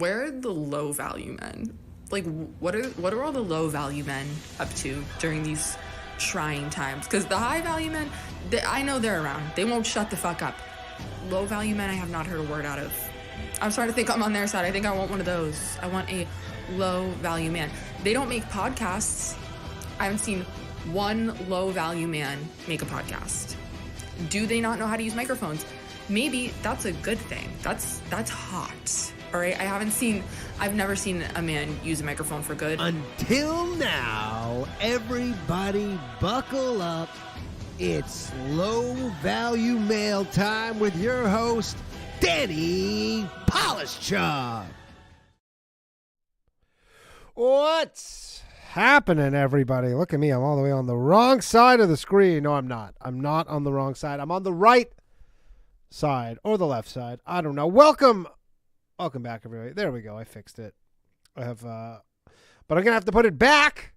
where are the low value men? Like, what are all the low value men up to during these trying times? Because the high value men, I know they're around. They won't shut the fuck up. Low value men, I have not heard a word out of. I'm starting to think I'm on their side. I think I want one of those. I want a low value man. They don't make podcasts. I haven't seen one low value man make a podcast. Do they not know how to use microphones? Maybe that's a good thing. That's hot. All right, I've never seen a man use a microphone for good. Until now, everybody buckle up. It's low value mail time with your host, Danny Polishchuk. What's happening, everybody? Look at me. I'm all the way on the wrong side of the screen. No, I'm not. I'm not on the wrong side. I'm on the right side or the left side. I don't know. Welcome back, everybody. There we go. I fixed it. I have, but I'm going to have to put it back.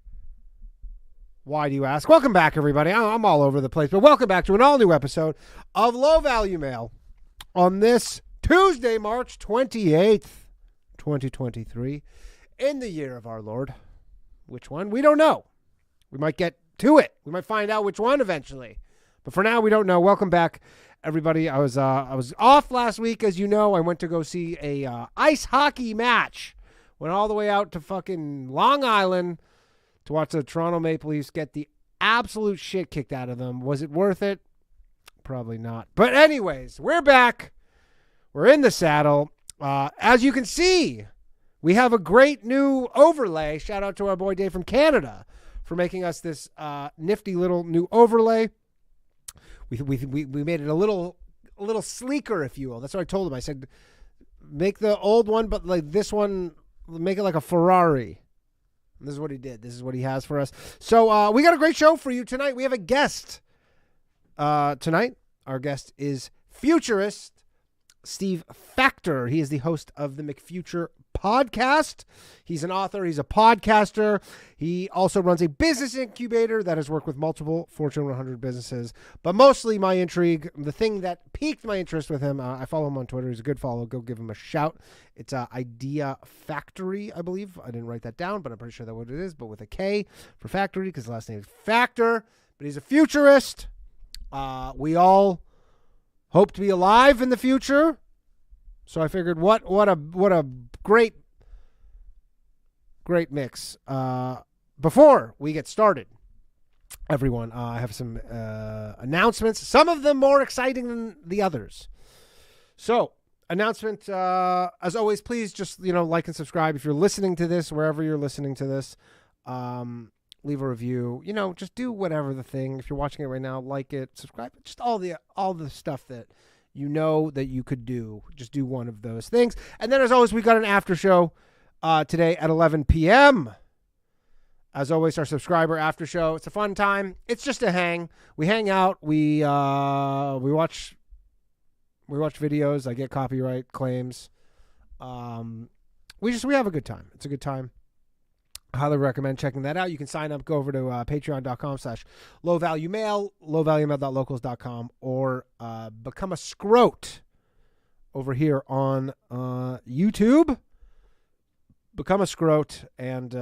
Why do you ask? Welcome back, everybody. I'm all over the place, but welcome back to an all-new episode of Low Value Mail on this Tuesday, March 28th, 2023, in the year of our Lord. Which one? We don't know. We might get to it. We might find out which one eventually. But for now, we don't know. Welcome back, everybody. I was off last week, as you know. I went to go see a ice hockey match. Went all the way out to fucking Long Island to watch the Toronto Maple Leafs get the absolute shit kicked out of them. Was it worth it? Probably not. But anyways, we're back. We're in the saddle. As you can see, we have a great new overlay. Shout out to our boy Dave from Canada for making us this nifty little new overlay. We made it a little sleeker, if you will. That's what I told him. I said, make the old one, but like this one, make it like a Ferrari. And this is what he did. This is what he has for us. So we got a great show for you tonight. We have a guest tonight. Our guest is Futurist Steve Faktor. He is the host of the McFuture podcast. He's an author. He's a podcaster. He also runs a business incubator that has worked with multiple Fortune 100 businesses. But mostly my intrigue, the thing that piqued my interest with him, I follow him on Twitter. He's a good follow. Go give him a shout. It's IdeaFaktory, I believe. I didn't write that down, but I'm pretty sure that's what it is, but with a K for factory because the last name is Faktor. But he's a futurist. We all hope to be alive in the future. So I figured what a great mix. Before we get started, everyone, I have some announcements, some of them more exciting than the others. So, announcement, as always, please just, like and subscribe. If you're listening to this, wherever you're listening to this, leave a review, just do whatever the thing. If you're watching it right now, like it, subscribe, just all the stuff that that you could do. Just do one of those things. And then, as always, we got an after show today at 11 p.m. As always, our subscriber after show. It's a fun time. It's just a hang. We hang out. We watch videos. I get copyright claims. We have a good time. It's a good time. I highly recommend checking that out. You can sign up. Go over to patreon.com/lowvaluemail, lowvaluemail.locals.com, or become a scrote over here on YouTube. Become a scrote, and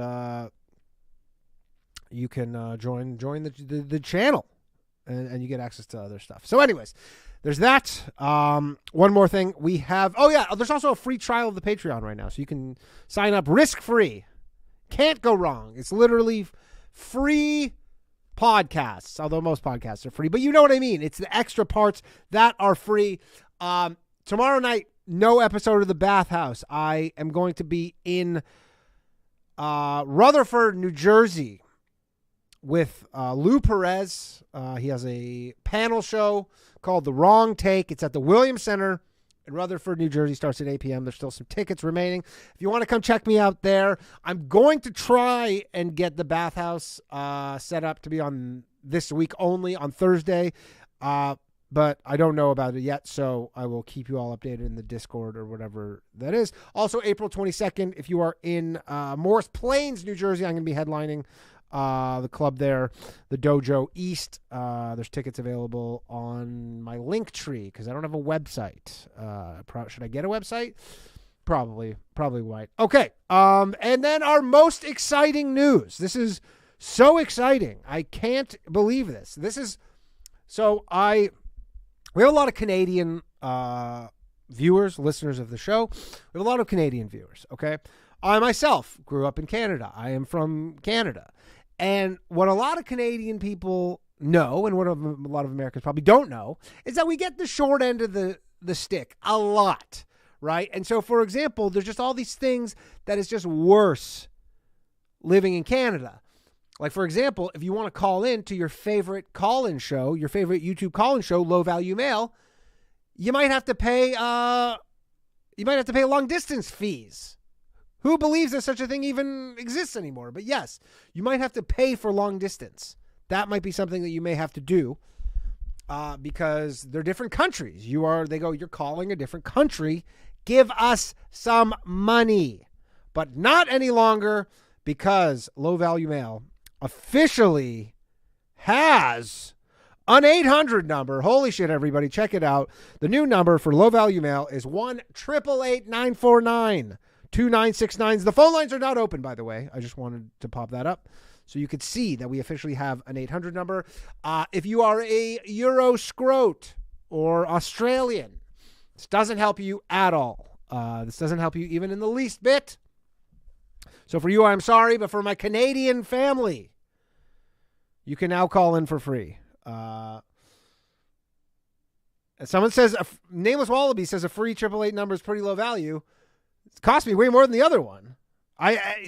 you can join the channel, and you get access to other stuff. So anyways, there's that. One more thing. We have, there's also a free trial of the Patreon right now, so you can sign up risk-free. Can't go wrong. It's literally free podcasts, although most podcasts are free. But you know what I mean. It's the extra parts that are free. Tomorrow night, no episode of The Bathhouse. I am going to be in Rutherford, New Jersey with Lou Perez. He has a panel show called The Wrong Take. It's at the Williams Center in Rutherford, New Jersey. Starts at 8 p.m. There's still some tickets remaining. If you want to come check me out there, I'm going to try and get the Bathhouse set up to be on this week only on Thursday. But I don't know about it yet, so I will keep you all updated in the Discord or whatever that is. Also, April 22nd, if you are in Morris Plains, New Jersey, I'm going to be headlining the club there, the Dojo East. There's tickets available on my link tree because I don't have a website. Should I get a website? Probably white. Okay. And then our most exciting news. This is so exciting. I can't believe this. We have a lot of Canadian viewers, listeners of the show. We have a lot of Canadian viewers. Okay. I myself grew up in Canada. I am from Canada. And what a lot of Canadian people know, and what a lot of Americans probably don't know, is that we get the short end of the stick a lot. Right. And so, for example, there's just all these things that is just worse living in Canada. Like, for example, if you want to call in to your favorite call-in show, your favorite YouTube call-in show, Low Value Mail, you might have to pay long distance fees. Who believes that such a thing even exists anymore? But yes, you might have to pay for long distance. That might be something that you may have to do because they're different countries. You're calling a different country. Give us some money, but not any longer, because Low Value Mail officially has an 800 number. Holy shit, everybody. Check it out. The new number for Low Value Mail is 1-888-949-2969. The phone lines are not open, by the way. I just wanted to pop that up so you could see that we officially have an 800 number. If you are a Euro scrote or Australian, this doesn't help you at all. This doesn't help you even in the least bit. So for you, I'm sorry, but for my Canadian family, you can now call in for free. Someone says, Nameless Wallaby says a free 888 number is pretty low value. It cost me way more than the other one.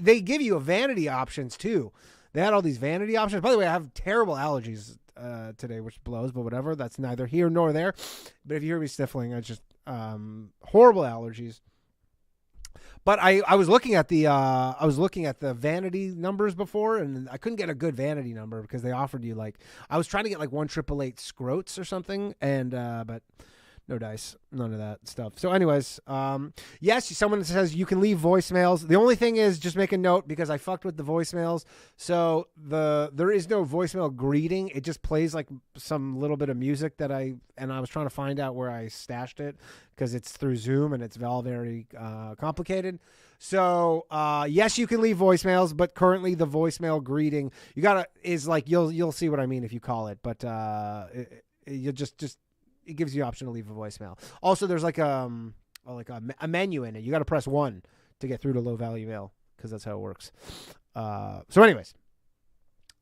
They give you a vanity options too. They had all these vanity options. By the way, I have terrible allergies today, which blows, but whatever. That's neither here nor there. But if you hear me sniffling, I just horrible allergies. But I was looking at the vanity numbers before, and I couldn't get a good vanity number because they offered you I was trying to get 1-888 scrotes or something, and but no dice, none of that stuff. So anyways, yes, someone says you can leave voicemails. The only thing is, just make a note, because I fucked with the voicemails. So there is no voicemail greeting. It just plays some little bit of music that I was trying to find out where I stashed it, because it's through Zoom and it's all very complicated. So yes, you can leave voicemails, but currently the voicemail greeting you'll see what I mean if you call it, but you'll just it gives you the option to leave a voicemail. Also, there's a menu in it. You got to press 1 to get through to Low Value Mail, because that's how it works. So anyways,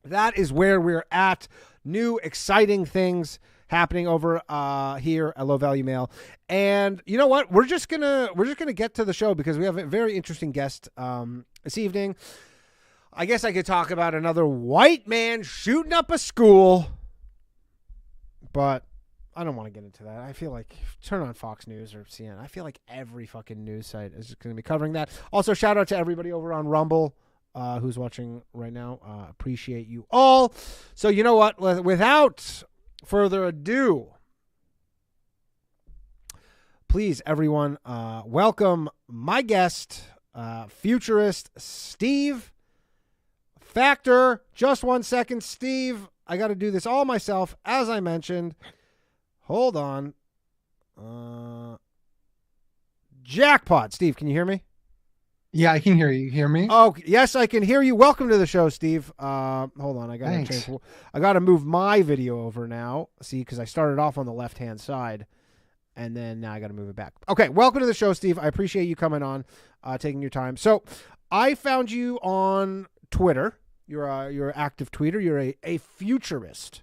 that is where we're at. New exciting things happening over here at Low Value Mail. And you know what? We're just gonna get to the show, because we have a very interesting guest this evening. I guess I could talk about another white man shooting up a school, but I don't want to get into that. I feel like, turn on Fox News or CNN. I feel like every fucking news site is going to be covering that. Also, shout out to everybody over on Rumble who's watching right now. Appreciate you all. So you know what? Without further ado, please, everyone, welcome my guest, Futurist Steve Faktor. Just 1 second, Steve. I got to do this all myself, as I mentioned. Hold on. Jackpot. Steve, can you hear me? Yeah, I can hear you. You hear me? Oh, yes, I can hear you. Welcome to the show, Steve. Hold on. I got to move my video over now. See, because I started off on the left-hand side, and then now I got to move it back. Okay, welcome to the show, Steve. I appreciate you coming on, taking your time. So I found you on Twitter. You're an active tweeter. You're a futurist.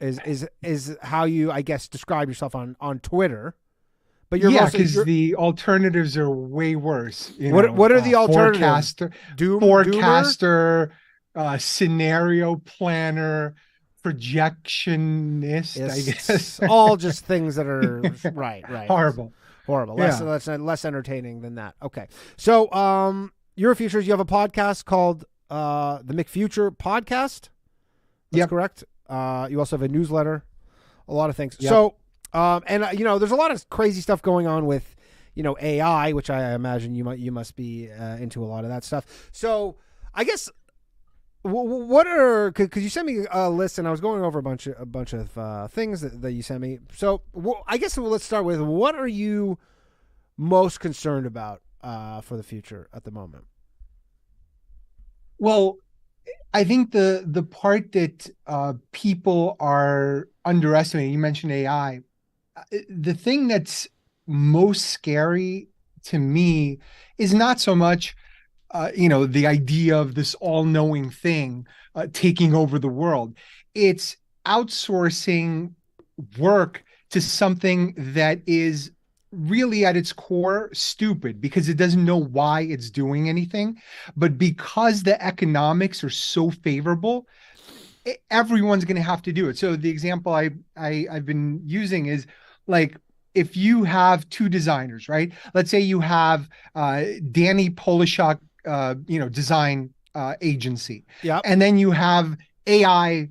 Is how you, I guess, describe yourself on Twitter, but because the alternatives are way worse. What are the alternatives? Forecaster, scenario planner, projectionist. I guess all just things that are right. Horrible. Less entertaining than that. Okay, so you're a futurist. You have a podcast called the McFuture podcast. That's correct. You also have a newsletter, a lot of things. Yep. So, there's a lot of crazy stuff going on with, AI, which I imagine you must be into a lot of that stuff. So, I guess because you sent me a list, and I was going over a bunch of things that you sent me. So, I guess let's start with, what are you most concerned about for the future at the moment? Well, I think the part that people are underestimating, you mentioned AI. The thing that's most scary to me is not so much the idea of this all-knowing thing taking over the world. It's outsourcing work to something that is really at its core stupid because it doesn't know why it's doing anything. But because the economics are so favorable, everyone's going to have to do it. So the example I've been using is like, if you have two designers, right? Let's say you have Danny Polishuk, design agency, Yep. and then you have AI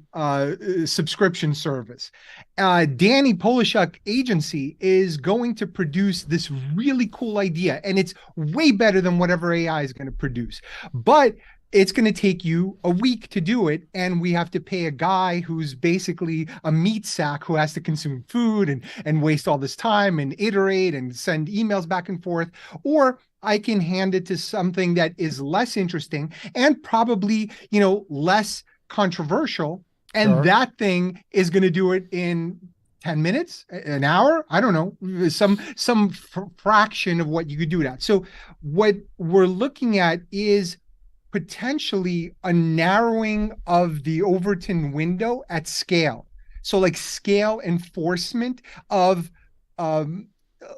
subscription service. Danny Polishuk agency is going to produce this really cool idea, and it's way better than whatever AI is going to produce. But it's going to take you a week to do it, and we have to pay a guy who's basically a meat sack who has to consume food and waste all this time and iterate and send emails back and forth. Or I can hand it to something that is less interesting and probably, less controversial, and Sure. that thing is going to do it in 10 minutes, an hour, I don't know, some fraction of what you could do that. So what we're looking at is potentially a narrowing of the Overton window at scale. So like scale enforcement of um,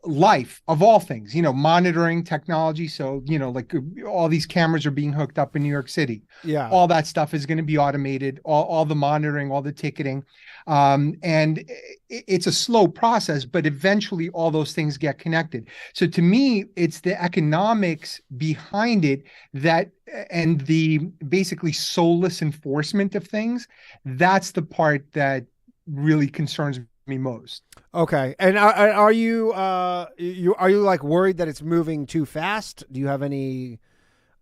life, of all things, monitoring technology. So, like all these cameras are being hooked up in New York City. Yeah. All that stuff is going to be automated, all the monitoring, all the ticketing. And it's a slow process, but eventually all those things get connected. So to me, it's the economics behind it that, and the basically soulless enforcement of things. That's the part that really concerns me most. Okay. And are you are you like worried that it's moving too fast? Do you have any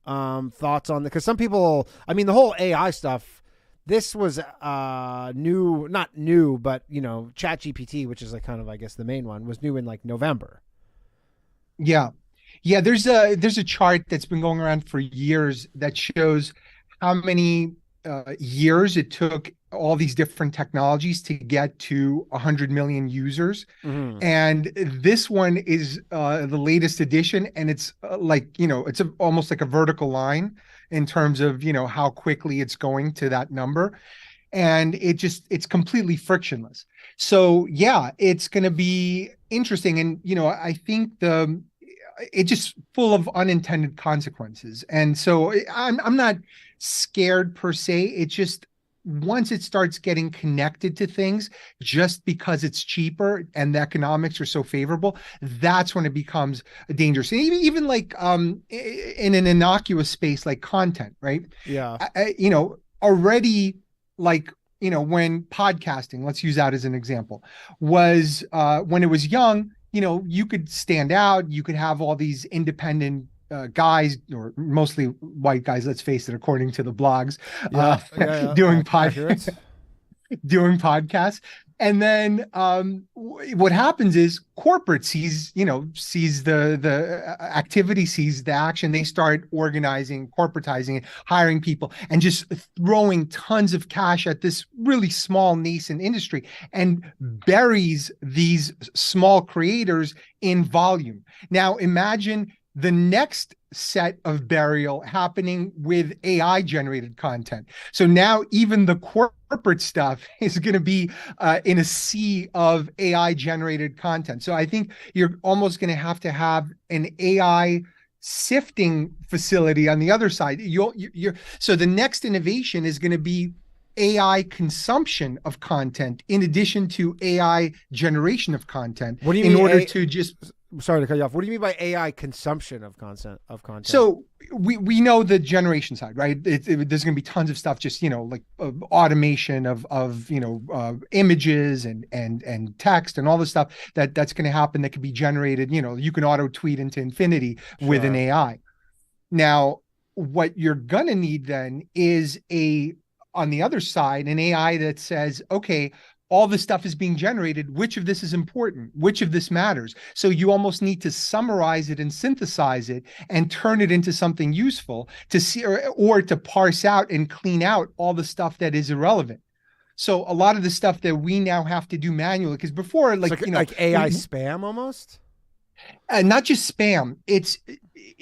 thoughts on that? Because some people, I mean, the whole AI stuff. This was new, not new, but ChatGPT, which is like kind of, I guess, the main one, was new in like November. Yeah. Yeah, there's a chart that's been going around for years that shows how many years it took all these different technologies to get to 100 million users. Mm-hmm. And this one is the latest edition, and it's almost like a vertical line in terms of how quickly it's going to that number, and it's completely frictionless. So yeah, it's going to be interesting, and I think it's just full of unintended consequences. And so I'm not scared per se. It's just once it starts getting connected to things, just because it's cheaper and the economics are so favorable, that's when it becomes dangerous. And even like in an innocuous space like content, right? Yeah. Already, like, when podcasting, let's use that as an example, was when it was young, you could stand out, you could have all these independent guys, or mostly white guys, let's face it, according to the blogs, doing doing podcasts. And then what happens is corporate sees the activity, sees the action. They start organizing, corporatizing it, hiring people, and just throwing tons of cash at this really small nascent industry, and buries these small creators in volume. Now imagine the next set of burial happening with AI generated content. So now even the corporate stuff is going to be in a sea of AI generated content. So I think you're almost going to have an AI sifting facility on the other side. So the next innovation is going to be AI consumption of content in addition to AI generation of content. What do you in mean order to just Sorry to cut you off. What do you mean by AI consumption of content? So we know the generation side, right? There's going to be tons of stuff, just like automation of images and text and all the stuff that's going to happen that could be generated. You can auto tweet into infinity with an AI. Now, what you're going to need then is on the other side, an AI that says, okay, all this stuff is being generated. Which of this is important? Which of this matters? So you almost need to summarize it and synthesize it and turn it into something useful to see, or to parse out and clean out all the stuff that is irrelevant. So a lot of the stuff that we now have to do manually, because before, like, you know, like AI spam almost. Not just spam. It's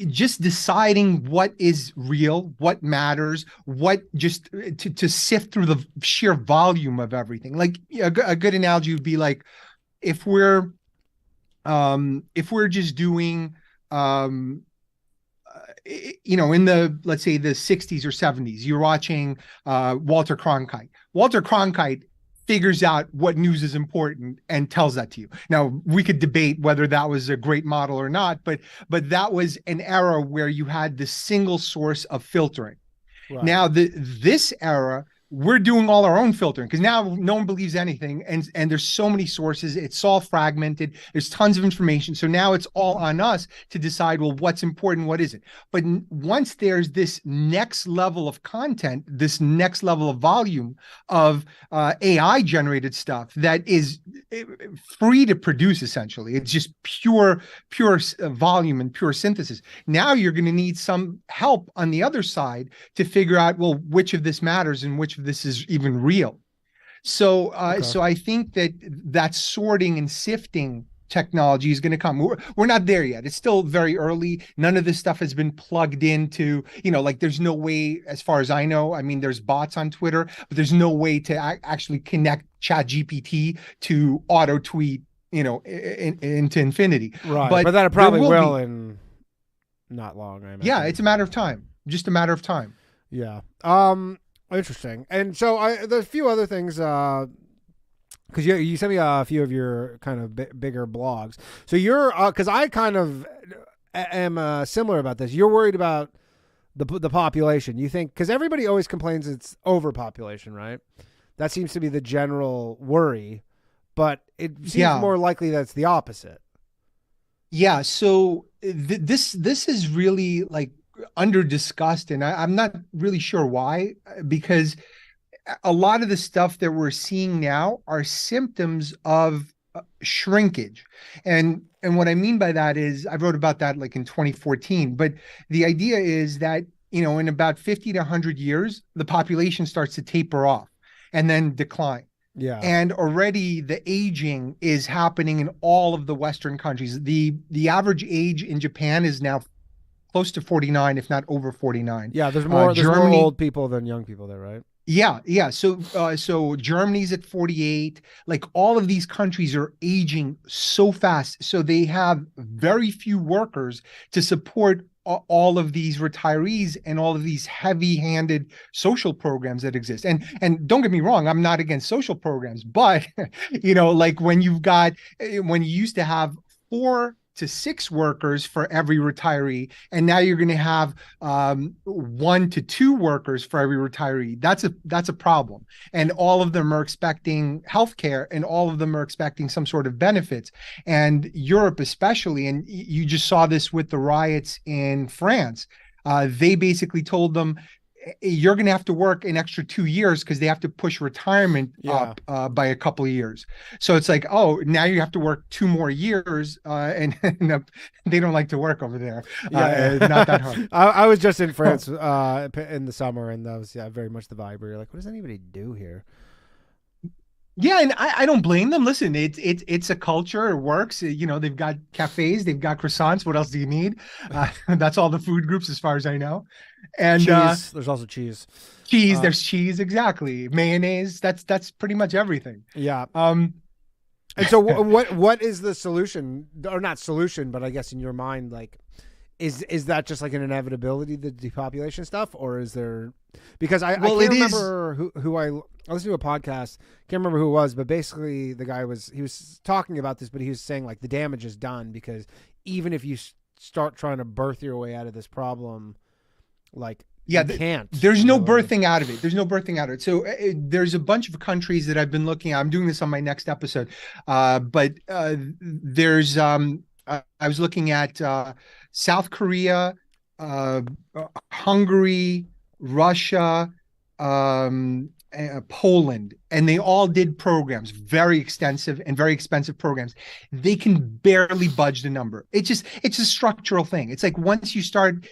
just deciding what is real, what matters, what just to sift through the sheer volume of everything. Like a good analogy would be like if we're just doing you know, in the, let's say, the 60s or 70s, you're watching Walter Cronkite. Walter Cronkite figures out what news is important and tells that to you. Now, we could debate whether that was a great model or not, but that was an era where you had the single source of filtering. Right. Now, this era, we're doing all our own filtering because now no one believes anything, and there's so many sources. It's all fragmented. There's tons of information. So now it's all on us to decide, well, what's important, what isn't. But once there's this next level of content, this next level of volume of AI generated stuff that is free to produce, essentially, it's just pure volume and pure synthesis. Now you're going to need some help on the other side to figure out, well, which of this matters and which of this is even real. So so I think that sorting and sifting technology is going to come. We're not there yet. It's still very early. None of this stuff has been plugged into, you know, like there's no way, as far as I know, I mean, there's bots on Twitter, but there's no way to actually connect ChatGPT to auto tweet, you know, into infinity. Right. But that it probably will in not long. I imagine. Yeah. It's a matter of time. Just a matter of time. Yeah. Interesting. And so there's a few other things, because you sent me a few of your kind of bigger blogs. So you're, because I kind of am similar about this. You're worried about the population. You think, because everybody always complains it's overpopulation, right? That seems to be the general worry, but it seems more likely that it's the opposite. Yeah. So this is really like under discussed, and I'm not really sure why, because a lot of the stuff that we're seeing now are symptoms of shrinkage. And what I mean by that is, I wrote about that like in 2014, but the idea is that, you know, in about 50 to 100 years, the population starts to taper off and then decline. Yeah. And already the aging is happening in all of the Western countries. The average age in Japan is now close to 49, if not over 49. Yeah, there's more old people than young people there, right? Yeah. So Germany's at 48. Like all of these countries are aging so fast. So they have very few workers to support all of these retirees and all of these heavy-handed social programs that exist. And don't get me wrong, I'm not against social programs, but you know, like when you used to have 4 to 6 workers for every retiree, and now you're going to have 1 to 2 workers for every retiree. That's a problem. And all of them are expecting healthcare, and all of them are expecting some sort of benefits. And Europe especially, and you just saw this with the riots in France. They basically told them, you're going to have to work an extra 2 years because they have to push retirement up by a couple of years. So it's like, oh, now you have to work 2 more years, and they don't like to work over there. Not that hard. I was just in France in the summer, and that was very much the vibe where you're like, what does anybody do here? Yeah, and I don't blame them. Listen, it's a culture. It works. You know, they've got cafes, they've got croissants. What else do you need? That's all the food groups, as far as I know. And cheese. There's also cheese. There's cheese, exactly. Mayonnaise. That's pretty much everything. Yeah. And so, what is the solution, or not solution, but I guess in your mind, like, is that just like an inevitability, the depopulation stuff, or is there? Because I can't remember who I listened to a podcast. Can't remember who it was, but basically the guy was talking about this, but he was saying like the damage is done because even if you start trying to birth your way out of this problem, like you can't. There's no birthing out of it. There's no birthing out of it. So there's a bunch of countries that I've been looking at. I'm doing this on my next episode, but there's I was looking at South Korea, Hungary, Russia, Poland, and they all did programs, very extensive and very expensive programs. They can barely budge the number. It's a structural thing. It's like once you start,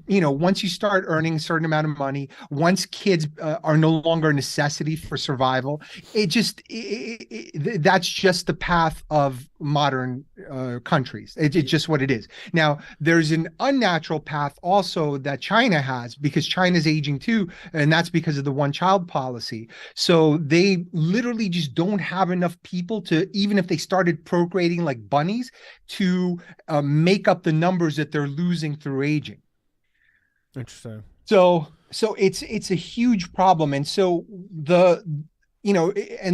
once you start earning a certain amount of money, once kids are no longer a necessity for survival, that's just the path of modern countries. It's just what it is. Now, there's an unnatural path also that China has, because China's aging too, and that's because of the one-child policy. So they literally just don't have enough people to, even if they started procreating like bunnies, to make up the numbers that they're losing through aging. Interesting. So it's a huge problem. And so and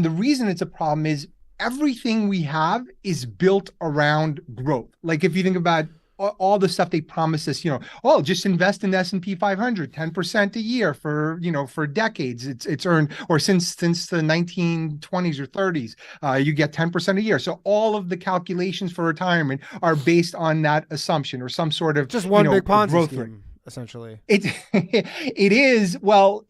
the reason it's a problem is everything we have is built around growth. Like if you think about all the stuff they promised us, just invest in the S&P 500, 10% a year for decades. It's earned, or since the 1920s or 30s, you get 10% a year. So all of the calculations for retirement are based on that assumption, or some sort of just one big Ponzi growth scheme, rate. essentially. It is. Well,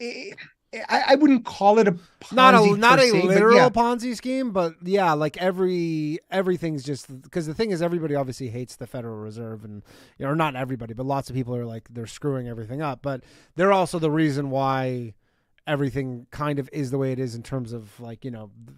I wouldn't call it a Ponzi not a se, literal Ponzi scheme, but yeah, like everything's just, because the thing is, everybody obviously hates the Federal Reserve, and or not everybody, but lots of people are like, they're screwing everything up, but they're also the reason why everything kind of is the way it is in terms of like,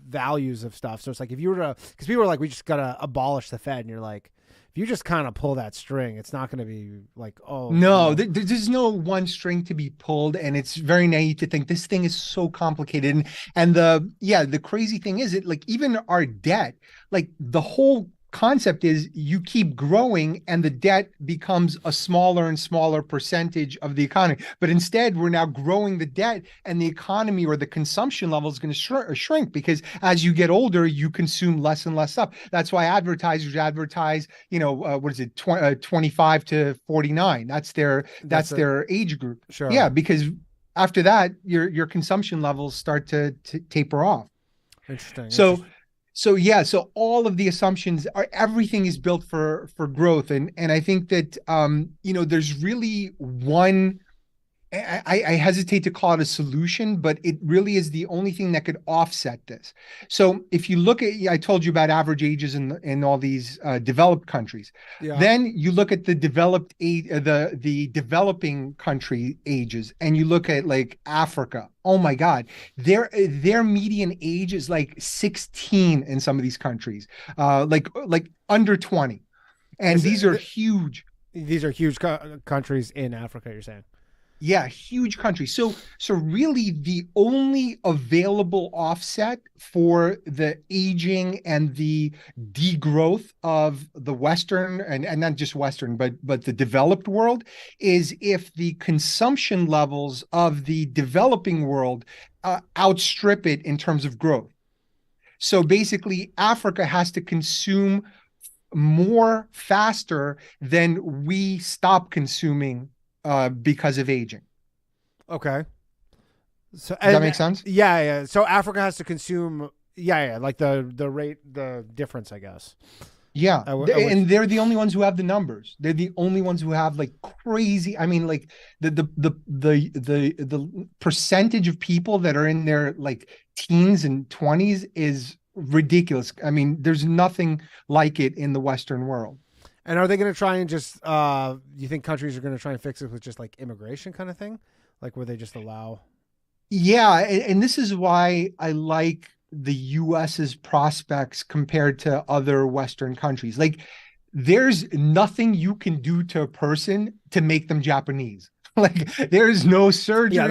values of stuff. So it's like, if you were to, because people are like, we just gotta abolish the Fed, and you're like, you just kind of pull that string, it's not going to be like, oh no, there's no one string to be pulled, and it's very naive to think this thing is so complicated. And the crazy thing is, it like, even our debt, like the whole concept is you keep growing and the debt becomes a smaller and smaller percentage of the economy. But instead, we're now growing the debt, and the economy, or the consumption level, is going to shrink, because as you get older, you consume less and less stuff. That's why advertisers advertise, what is it, 25 to 49. That's their age group. Sure. Yeah, because after that, your consumption levels start to taper off. Interesting. So all of the assumptions are, everything is built for growth. And I think that, there's really one, I hesitate to call it a solution, but it really is the only thing that could offset this. So if you look at, I told you about average ages in all these developed countries. Yeah. Then you look at the the developing country ages, and you look at like Africa. Oh my God, their median age is like 16 in some of these countries, like under 20, and these are huge. These are huge countries in Africa, you're saying? Yeah, huge country. So really the only available offset for the aging and the degrowth of the Western, and not just Western, but the developed world, is if the consumption levels of the developing world outstrip it in terms of growth. So basically, Africa has to consume more faster than we stop consuming because of aging. Okay. So does that make sense? Yeah. So Africa has to consume, like the rate, the difference, I guess. Yeah, and they're the only ones who have the numbers. They're the only ones who have like crazy. I mean, like the percentage of people that are in their like teens and 20s is ridiculous. I mean, there's nothing like it in the Western world. And are they going to try and just, you think countries are going to try and fix it with just like immigration kind of thing? Like where they just allow? Yeah. And this is why I like the US's prospects compared to other Western countries. Like there's nothing you can do to a person to make them Japanese. Like there's no surgery. Yeah,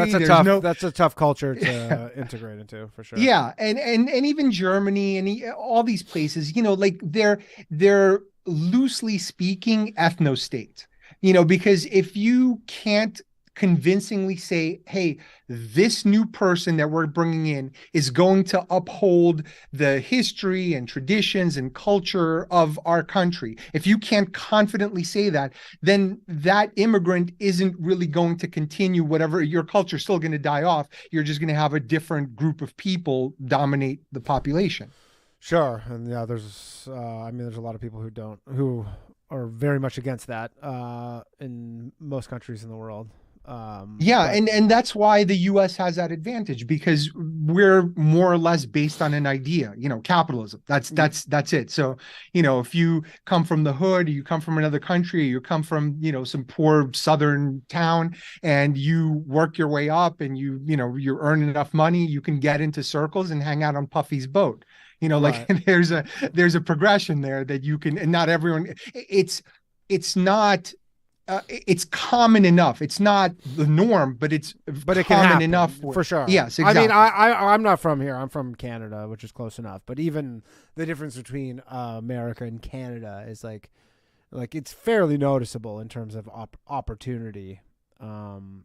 that's a tough culture to integrate into, for sure. Yeah. And even Germany and all these places, like they're loosely speaking ethno states, because if you can't convincingly say, hey, this new person that we're bringing in is going to uphold the history and traditions and culture of our country, if you can't confidently say that, then that immigrant isn't really going to continue. Whatever, your culture is still going to die off. You're just going to have a different group of people dominate the population. Sure. And yeah, there's a lot of people who are very much against that in most countries in the world. Yeah, But and that's why the US has that advantage, because we're more or less based on an idea, capitalism. That's it. So, if you come from the hood, you come from another country, you come from, some poor southern town, and you work your way up, and you earn enough money, you can get into circles and hang out on Puffy's boat. Like right. there's a progression there that you can, and not everyone, it's not it's common enough. It's not the norm, but it's But it can common happen enough for sure. Yes, I mean, exactly. I'm not from here. I'm from Canada, which is close enough. But even the difference between America and Canada is like it's fairly noticeable in terms of opportunity.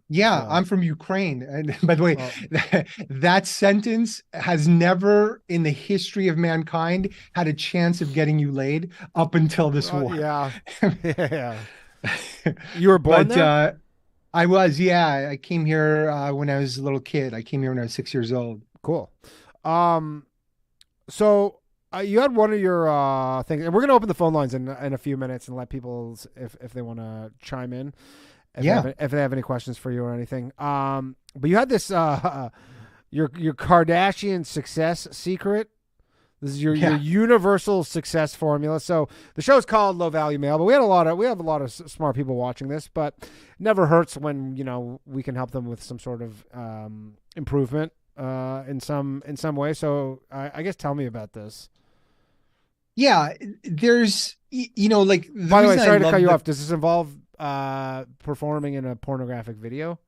Yeah, So, I'm from Ukraine. And by the way, well, that sentence has never in the history of mankind had a chance of getting you laid up until this war. yeah, yeah. You were born But there? I was, yeah, I came here when I was a little kid. I came here when I was 6 years old. Cool. Um, so you had one of your things, and we're gonna open the phone lines in a few minutes and let people, if they want to chime in, Yeah. if they have any questions for you or anything. But you had this your Kardashian success secret. This is your universal success formula. So the show's called Low Value Mail, but we have a lot of smart people watching this. But it never hurts when we can help them with some sort of improvement in some way. So I guess tell me about this. Yeah, there's, like, By the way, sorry to cut you off. Does this involve performing in a pornographic video?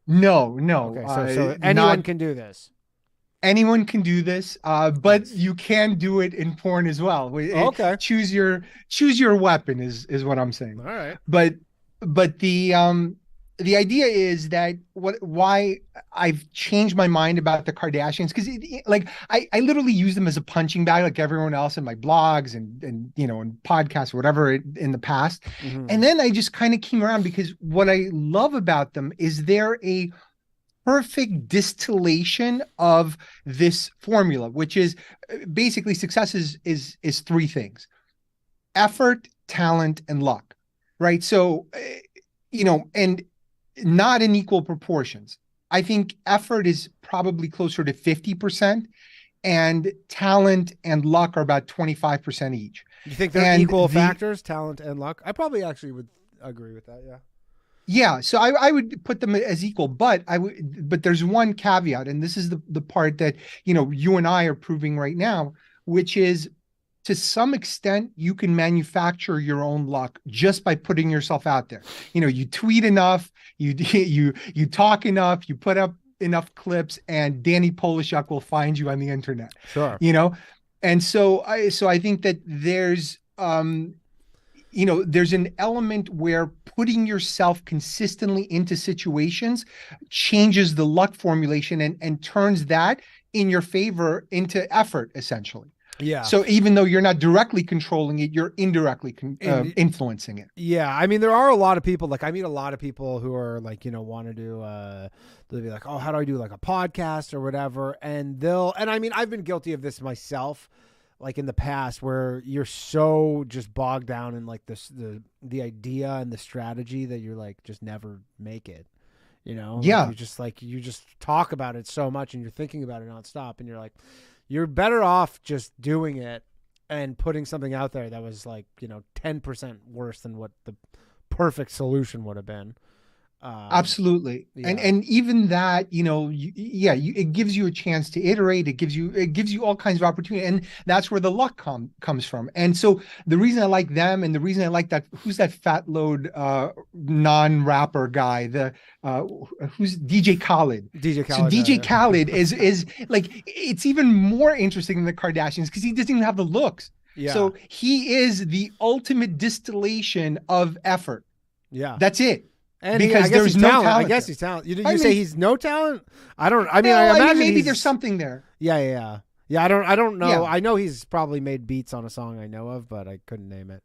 No. Okay, so anyone can do this. Anyone can do this, but you can do it in porn as well. Okay. Choose your weapon is what I'm saying. All right. But the idea is that why I've changed my mind about the Kardashians, because like I literally use them as a punching bag like everyone else in my blogs and and podcasts or whatever in the past. Mm-hmm. And then I just kind of came around, because what I love about them is they're a perfect distillation of this formula, which is basically success is three things: effort, talent, and luck. Right. So, and not in equal proportions. I think effort is probably closer to 50%, and talent and luck are about 25% each. You think they're equal factors, talent and luck? I probably actually would agree with that. Yeah. Yeah, so I would put them as equal, but there's one caveat, and this is the part that you and I are proving right now, which is, to some extent you can manufacture your own luck just by putting yourself out there. You tweet enough, you talk enough, you put up enough clips, and Danny Polishuk will find you on the internet. Sure. And so I think that there's there's an element where putting yourself consistently into situations changes the luck formulation and turns that in your favor into effort, essentially. Yeah. So even though you're not directly controlling it, you're indirectly influencing it. Yeah. I mean, there are a lot of people, like I meet a lot of people who are like, want to do, they'll be like, oh, how do I do like a podcast or whatever? And I mean, I've been guilty of this myself, like in the past, where you're so just bogged down in like the idea and the strategy that you're like just never make it. Yeah. Like you just talk about it so much and you're thinking about it nonstop, and you're like, you're better off just doing it and putting something out there that was like 10% worse than what the perfect solution would have been. Absolutely. Yeah. And even that, it gives you a chance to iterate. It gives you all kinds of opportunity. And that's where the luck comes from. And so the reason I like them, and the reason I like who's that fat load non-rapper guy, who's DJ Khaled. DJ Khaled. So DJ Khaled is like, it's even more interesting than the Kardashians because he doesn't even have the looks. Yeah. So he is the ultimate distillation of effort. Yeah. That's it. And because there's no talent. I guess he's talented. You say he's no talent? I imagine maybe there's something there. Yeah. Yeah, I don't know. Yeah. I know he's probably made beats on a song I know of, but I couldn't name it.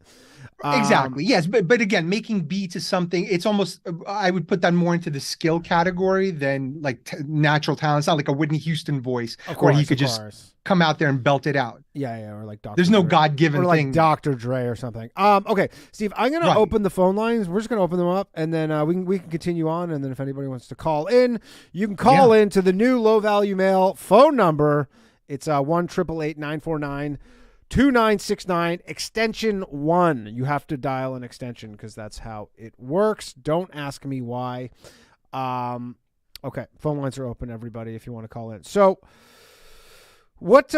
Exactly. Yes, but again, making beats is something. It's almost I would put that more into the skill category than like natural talent. It's not like a Whitney Houston voice Of where he course, could of just course. come out there and belt it out. Yeah, or like Dr. There's no Dre. God-given Or like thing. Dr. Dre or something. Okay, Steve, I'm gonna Right. open the phone lines. We're just gonna open them up, and then we can continue on. And then if anybody wants to call in, you can call in to the new low value mail phone number. It's 1-888-949-2969 extension 1. You have to dial an extension because that's how it works. Don't ask me why. Okay, phone lines are open, everybody, if you want to call in. So, what do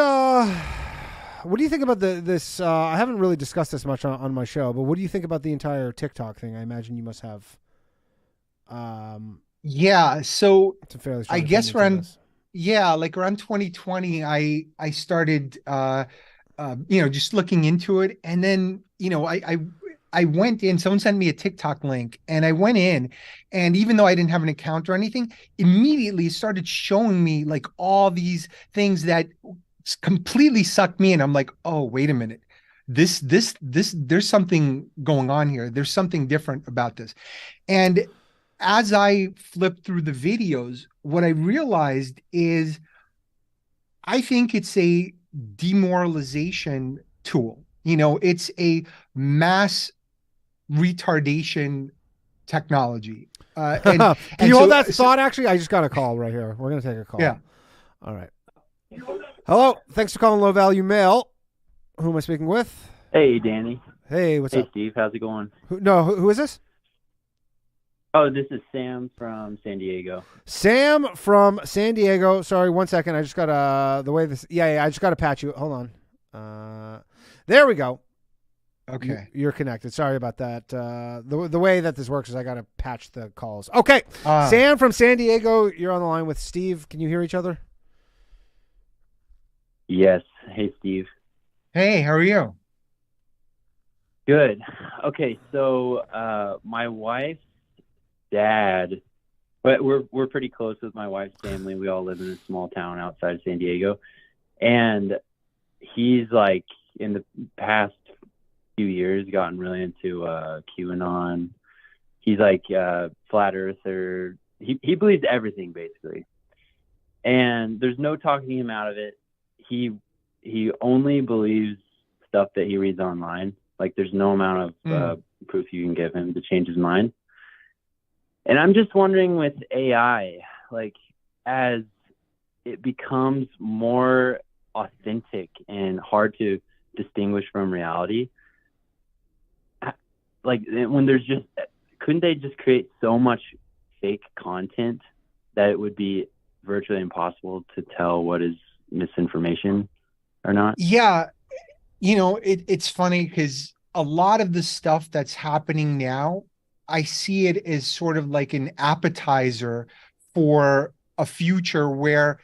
you think about this? I haven't really discussed this much on my show, but what do you think about the entire TikTok thing? I imagine you must have. Yeah. So Some fairly I strong guess opinions on around this. yeah, like around 2020, I started just looking into it, and then I went in. Someone sent me a TikTok link, and I went in, and even though I didn't have an account or anything, immediately it started showing me like all these things that completely sucked me in. I'm like, oh, wait a minute. This, there's something going on here. There's something different about this. And as I flipped through the videos, what I realized is I think it's a demoralization tool. It's a mass retardation technology. Can And you hold so, that thought? Actually, I just got a call right here. We're gonna take a call. yeah. All right. Hello. Thanks for calling Low Value Mail. Who am I speaking with? Hey, Danny. Hey, what's Hey, up? Steve. How's it going? Who is this? Oh, this is Sam from San Diego. Sam from San Diego. Sorry, 1 second. I just got the way this. Yeah. I just got to patch you. Hold on. There we go. Okay. You're connected. Sorry about that. The way that this works is I got to patch the calls. Okay. Sam from San Diego. You're on the line with Steve. Can you hear each other? Yes. Hey, Steve. Hey, how are you? Good. Okay, so my wife's dad, but we're pretty close with my wife's family. We all live in a small town outside of San Diego, and he's like in the past few years gotten really into QAnon. He's like flat earther. He believes everything basically, and there's no talking him out of it. He only believes stuff that he reads online. Like there's no amount of proof you can give him to change his mind. And I'm just wondering with AI, like as it becomes more authentic and hard to distinguish from reality, like when there's just, couldn't they just create so much fake content that it would be virtually impossible to tell what is misinformation or not? Yeah. It's funny because a lot of the stuff that's happening now, I see it as sort of like an appetizer for a future where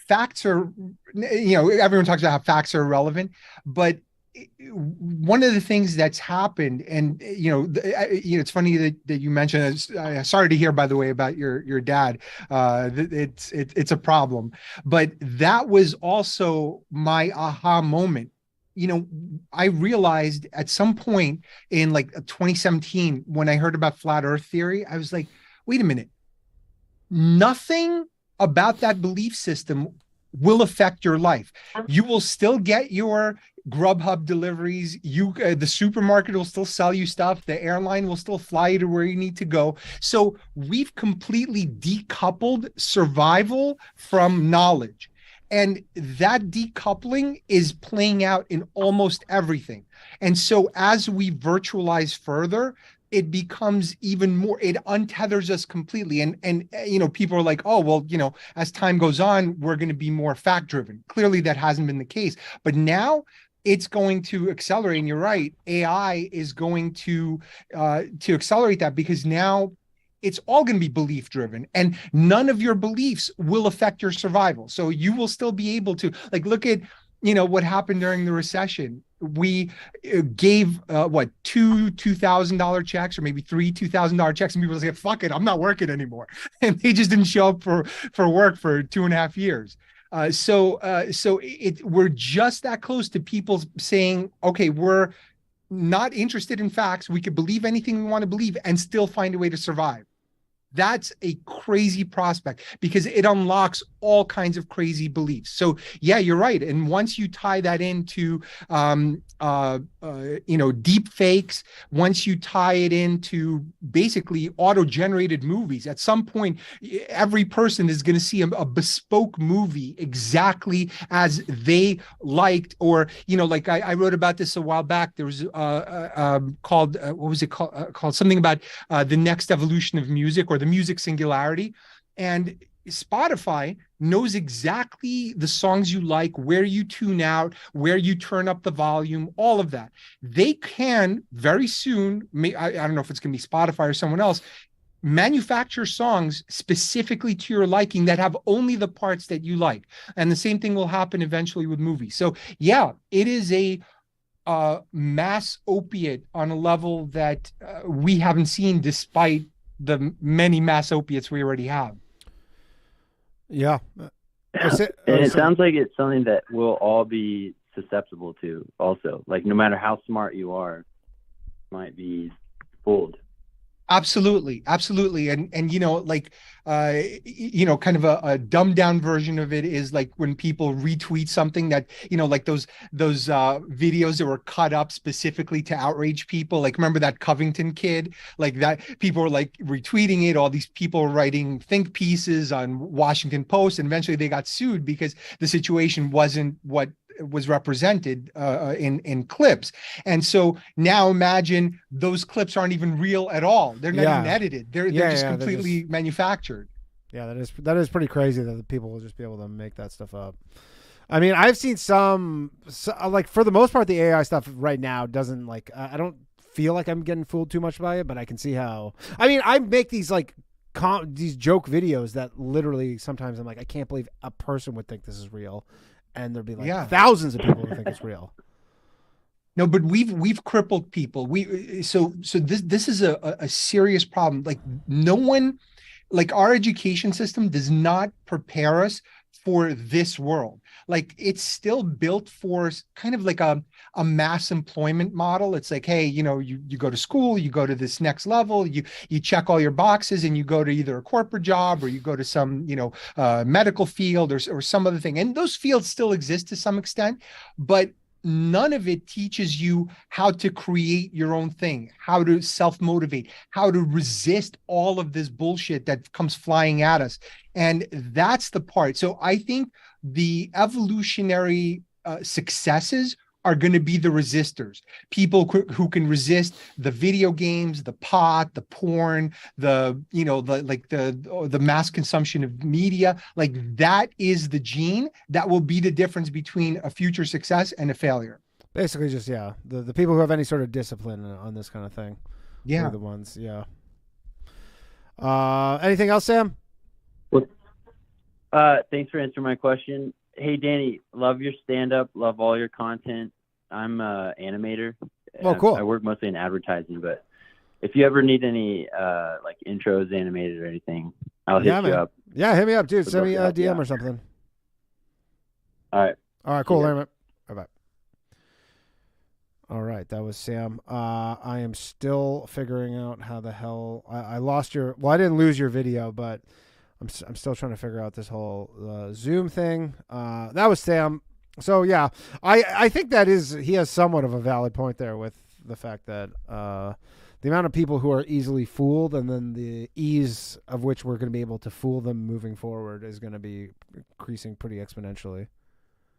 facts are, everyone talks about how facts are irrelevant, but one of the things that's happened, and it's funny that you mentioned. Sorry to hear, by the way, about your dad. It's a problem, but that was also my aha moment. I realized at some point in like 2017 when I heard about flat Earth theory, I was like, wait a minute, nothing about that belief system will affect your life. You will still get your Grubhub deliveries. The supermarket will still sell you stuff. The airline will still fly you to where you need to go. So we've completely decoupled survival from knowledge. And that decoupling is playing out in almost everything. And so as we virtualize further, it becomes even more, it untethers us completely. And people are like, oh, well, as time goes on, we're going to be more fact driven. Clearly that hasn't been the case. But now it's going to accelerate. And you're right, AI is going to accelerate that, because now it's all going to be belief driven, and none of your beliefs will affect your survival. So you will still be able to, like, look at, what happened during the recession. We gave two $2,000 checks, or maybe three $2,000 checks, and people say, fuck it, I'm not working anymore. And they just didn't show up for work for 2.5 years. We're just that close to people saying, okay, we're not interested in facts. We could believe anything we want to believe and still find a way to survive. That's a crazy prospect because it unlocks all kinds of crazy beliefs. So yeah, you're right. And once you tie that into, deep fakes, once you tie it into basically auto-generated movies, at some point, every person is going to see a bespoke movie exactly as they liked, or, like I wrote about this a while back. There was called, what was it called? Called something about the next evolution of music, or the music singularity. And Spotify knows exactly the songs you like, where you tune out, where you turn up the volume, all of that. They can very soon, I don't know if it's going to be Spotify or someone else, manufacture songs specifically to your liking that have only the parts that you like. And the same thing will happen eventually with movies. So yeah, it is a mass opiate on a level that we haven't seen, despite the many mass opiates we already have. Yeah. It sounds like it's something that we'll all be susceptible to also. Like, no matter how smart you are, might be fooled. Absolutely. And kind of a dumbed down version of it is like when people retweet something that, like those videos that were cut up specifically to outrage people. Like, remember that Covington kid? Like, that people were like retweeting it. All these people were writing think pieces on Washington Post, and eventually they got sued because the situation wasn't what was represented in clips. And so now imagine those clips aren't even real at all. They're not even edited. They're just completely manufactured. Yeah, that is pretty crazy that the people will just be able to make that stuff up. I mean, I've seen like, for the most part, the AI stuff right now doesn't, like, I don't feel like I'm getting fooled too much by it, but I can see how. I mean, I make these like these joke videos that literally sometimes I'm like, I can't believe a person would think this is real. And there'll be like thousands of people who think it's real. No, but we've crippled people. So this is a serious problem. Like, no one, like, our education system does not prepare us for this world. Like, it's still built for kind of like a mass employment model. It's like, hey, you go to school, you go to this next level, you check all your boxes, and you go to either a corporate job, or you go to some, medical field, or some other thing. And those fields still exist to some extent, but none of it teaches you how to create your own thing, how to self-motivate, how to resist all of this bullshit that comes flying at us. And that's the part. So I think the evolutionary successes are going to be the resistors, people who can resist the video games, the pot, the porn, the mass consumption of media. Like, that is the gene that will be the difference between a future success and a failure. Basically, just the people who have any sort of discipline on this kind of thing. Yeah, are the ones. Yeah. Anything else, Sam? Well, thanks for answering my question. Hey, Danny, love your stand-up, love all your content. I'm an animator. Oh, cool. I work mostly in advertising, but if you ever need any like intros animated or anything, I'll hit you up. Yeah, hit me up, dude. Send me a DM or something. All right, cool. Bye-bye. All right, that was Sam. I am still figuring out how the hell I lost your. Well, I didn't lose your video, but I'm still trying to figure out this whole Zoom thing. That was Sam. So yeah, I think that he has somewhat of a valid point there with the fact that the amount of people who are easily fooled, and then the ease of which we're going to be able to fool them moving forward, is going to be increasing pretty exponentially.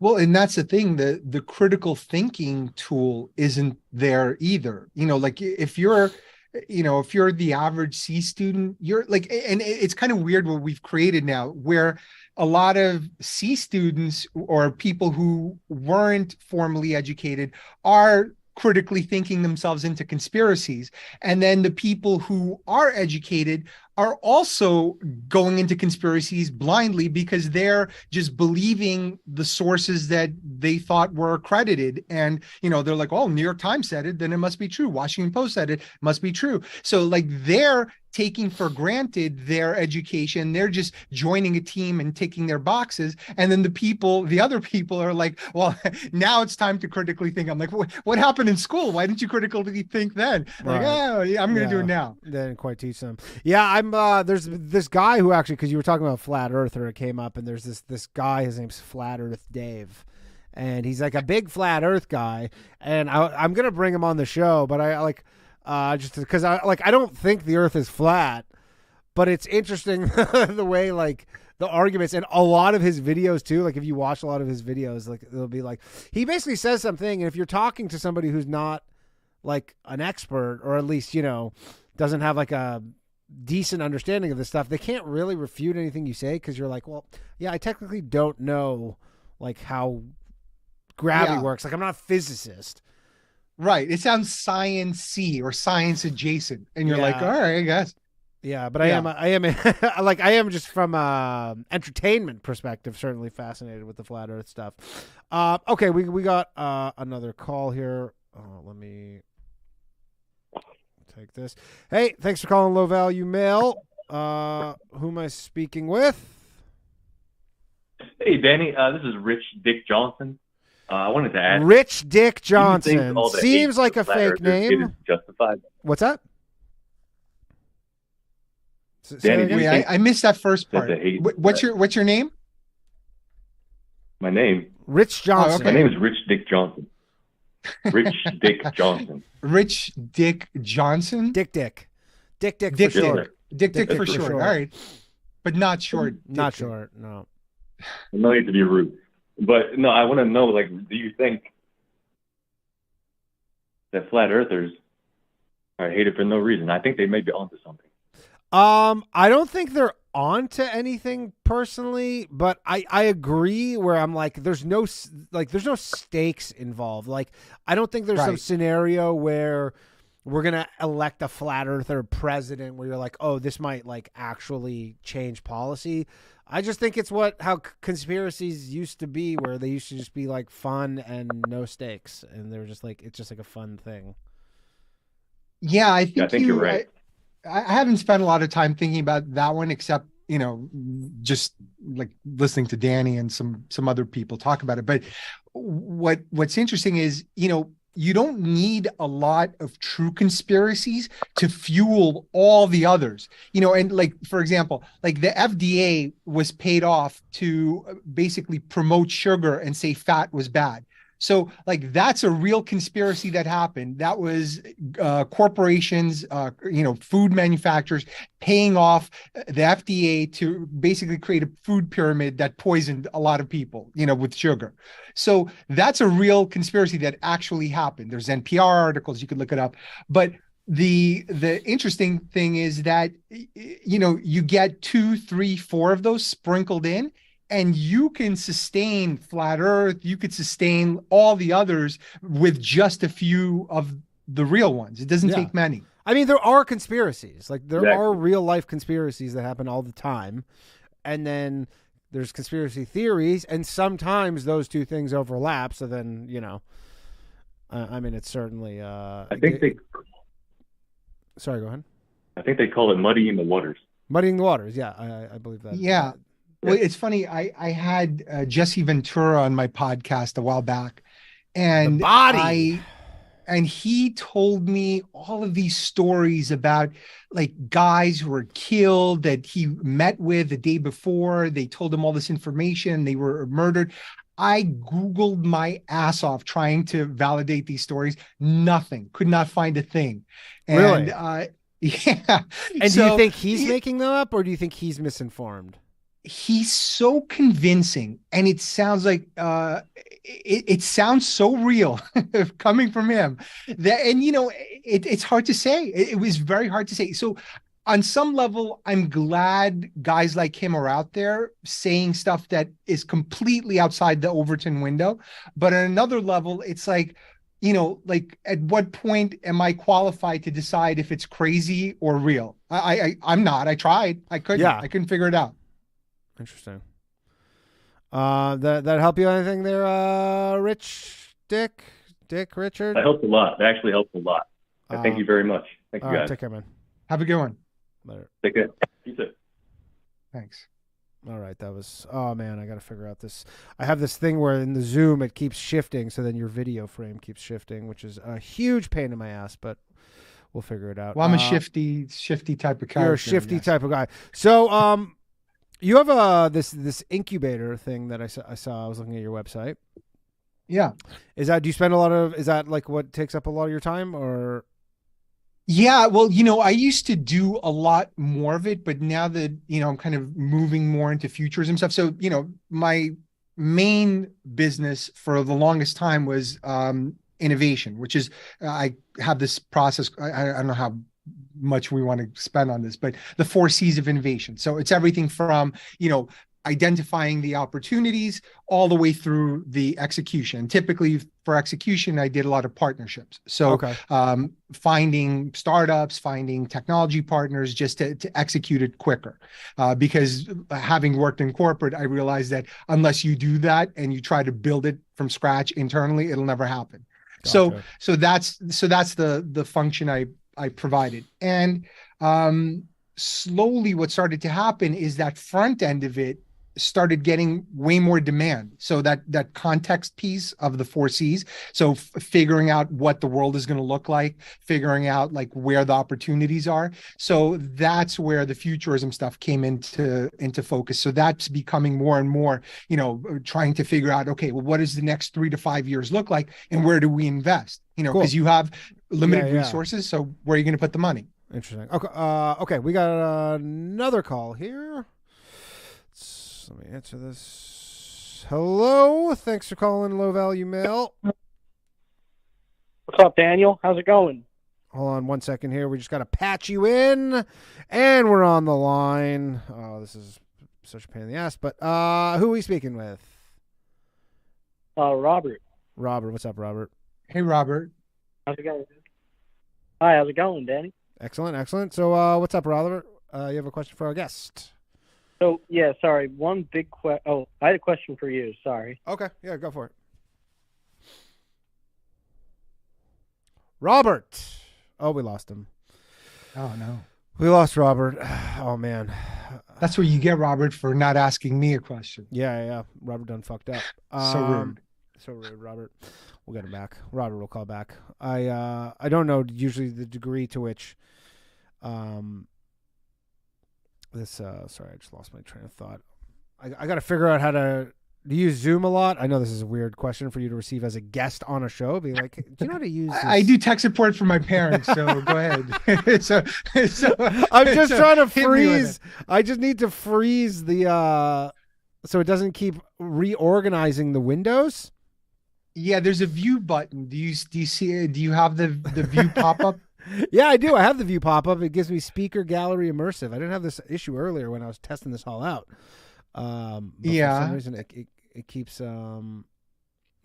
Well, and that's the thing, the critical thinking tool isn't there either. Like, if you're the average C student, you're like, and it's kind of weird what we've created now, where a lot of C students, or people who weren't formally educated, are critically thinking themselves into conspiracies. And then the people who are educated are also going into conspiracies blindly, because they're just believing the sources that they thought were accredited. And, they're like, oh, New York Times said it, then it must be true. Washington Post said it, must be true. So, like, they're taking for granted their education. They're just joining a team and ticking their boxes. And then the other people are like, well, now it's time to critically think. I'm like, what happened in school? Why didn't you critically think then? Like, oh, yeah, I'm going to do it now. They didn't quite teach them. Yeah, there's this guy who actually, because you were talking about Flat Earther, it came up, and there's this guy, his name's Flat Earth Dave. And he's like a big Flat Earth guy. And I'm going to bring him on the show, but just because I don't think the Earth is flat, but it's interesting the way like the arguments and a lot of his videos too. Like if you watch a lot of his videos, like it'll be like he basically says something, and if you're talking to somebody who's not like an expert, or at least doesn't have like a decent understanding of this stuff, they can't really refute anything you say because you're like, well, yeah, I technically don't know like how gravity works. Like I'm not a physicist. Right. It sounds science-y or science adjacent. And you're like, all right, I guess. Yeah, but I am like I am just from entertainment perspective certainly fascinated with the flat earth stuff. Okay, we got another call here. Let me take this. Hey, thanks for calling Low Value Mail. Who am I speaking with? Hey, Danny. This is Rich Dick Johnson. I wanted to ask. Rich Dick Johnson. Seems like a fake name. Justified. What's that? Danny, I missed that first part. What's your name? My name? Rich Johnson. Oh, okay. My name is Rich Dick Johnson. Rich Dick Johnson. Rich Dick Johnson? Dick for short. Dick for short. All right. But not short. Not short, no. No need to be rude. But no, I want to know, like, do you think that flat earthers are hated for no reason? I think they may be onto something. I don't think they're onto anything personally, but I agree where I'm like, there's no stakes involved. Like, I don't think there's some scenario where we're going to elect a flat earther president where you're like, oh, this might like actually change policy. I just think it's how conspiracies used to be, where they used to just be like fun and no stakes. And they're just like, it's just like a fun thing. Yeah, I think you're right. I haven't spent a lot of time thinking about that one, except, just like listening to Danny and some other people talk about it. But what's interesting is, you don't need a lot of true conspiracies to fuel all the others, and like, for example, like the FDA was paid off to basically promote sugar and say fat was bad. So like, that's a real conspiracy that happened. That was corporations, food manufacturers paying off the FDA to basically create a food pyramid that poisoned a lot of people, with sugar. So that's a real conspiracy that actually happened. There's NPR articles, you could look it up. But the interesting thing is that, you get 2, 3, 4 of those sprinkled in, and you can sustain flat earth. You could sustain all the others with just a few of the real ones. It doesn't take many. I mean, there are conspiracies. Like there are real life conspiracies that happen all the time. And then there's conspiracy theories, and sometimes those two things overlap. So then, I mean, it's certainly, sorry, go ahead. I think they call it muddying the waters. Muddying the waters. Yeah. I believe that. Yeah. Well, it's funny. I had Jesse Ventura on my podcast a while back, and he told me all of these stories about like guys who were killed that he met with the day before. They told him all this information. They were murdered. I Googled my ass off trying to validate these stories. Nothing. Could not find a thing. Really? Yeah. And do you think he's making them up, or do you think he's misinformed? He's so convincing, and it sounds like it sounds so real coming from him that, and it's hard to say. It was very hard to say. So on some level, I'm glad guys like him are out there saying stuff that is completely outside the Overton window. But on another level, it's like, like at what point am I qualified to decide if it's crazy or real? I'm not. I tried. I couldn't figure it out. Interesting. That help you anything there, Rich, Richard? That helped a lot. That actually helped a lot. Thank you very much. Thank you, guys. Take care, man. Have a good one. Later. Take care. You too. Thanks. All right, that was. Oh man, I got to figure out this. I have this thing where in the Zoom it keeps shifting, so then your video frame keeps shifting, which is a huge pain in my ass. But we'll figure it out. Well, I'm a shifty type of character. You're a shifty type of guy. So, you have this incubator thing that I saw. I was looking at your website. Yeah. Is that? Do you spend a lot of? Is that like what takes up a lot of your time, or? Yeah, well, I used to do a lot more of it, but now that, I'm kind of moving more into futures and stuff. So, my main business for the longest time was innovation, which is I have this process. I don't know how much we want to spend on this, but the 4 C's of innovation. So it's everything from, identifying the opportunities all the way through the execution. Typically for execution, I did a lot of partnerships. So finding startups, finding technology partners just to execute it quicker. Because having worked in corporate, I realized that unless you do that and you try to build it from scratch internally, it'll never happen. Gotcha. So that's the function I provided. And slowly what started to happen is that front end of it started getting way more demand. So that context piece of the 4 C's. So figuring out what the world is going to look like, figuring out like where the opportunities are. So that's where the futurism stuff came into focus. So that's becoming more and more, trying to figure out, okay, well, what does the next 3 to 5 years look like? And where do we invest? Because you have limited resources. So where are you going to put the money? Interesting. Okay. Okay. We got another call here. Let me answer this. Hello. Thanks for calling Low Value Mail. What's up, Daniel? How's it going? Hold on 1 second here. We just got to patch you in, and we're on the line. Oh, this is such a pain in the ass. But who are we speaking with? Robert. Robert. What's up, Robert? Hey, Robert. How's it going? Hi. How's it going, Danny? Excellent. Excellent. So what's up, Robert? You have a question for our guest. So, yeah, sorry. One big I had a question for you. Sorry. Okay. Yeah, go for it. Robert. Oh, we lost him. Oh, no. We lost Robert. Oh, man. That's what you get, Robert, for not asking me a question. Yeah. Robert done fucked up. So rude. So rude, Robert. We'll get him back. Robert will call back. I don't know usually the degree to which sorry, I just lost my train of thought. I got to figure out how to. Do you use Zoom a lot? I know this is a weird question for you to receive as a guest on a show. Be like, do you know how to use this? I do tech support for my parents, so go ahead. so I'm just trying to freeze. I just need to freeze the so it doesn't keep reorganizing the windows. Yeah, there's a view button. Do you see? Do you have the view pop up? Yeah, I do. I have the view pop up. It gives me speaker gallery immersive. I didn't have this issue earlier when I was testing this all out. But for some reason it keeps I don't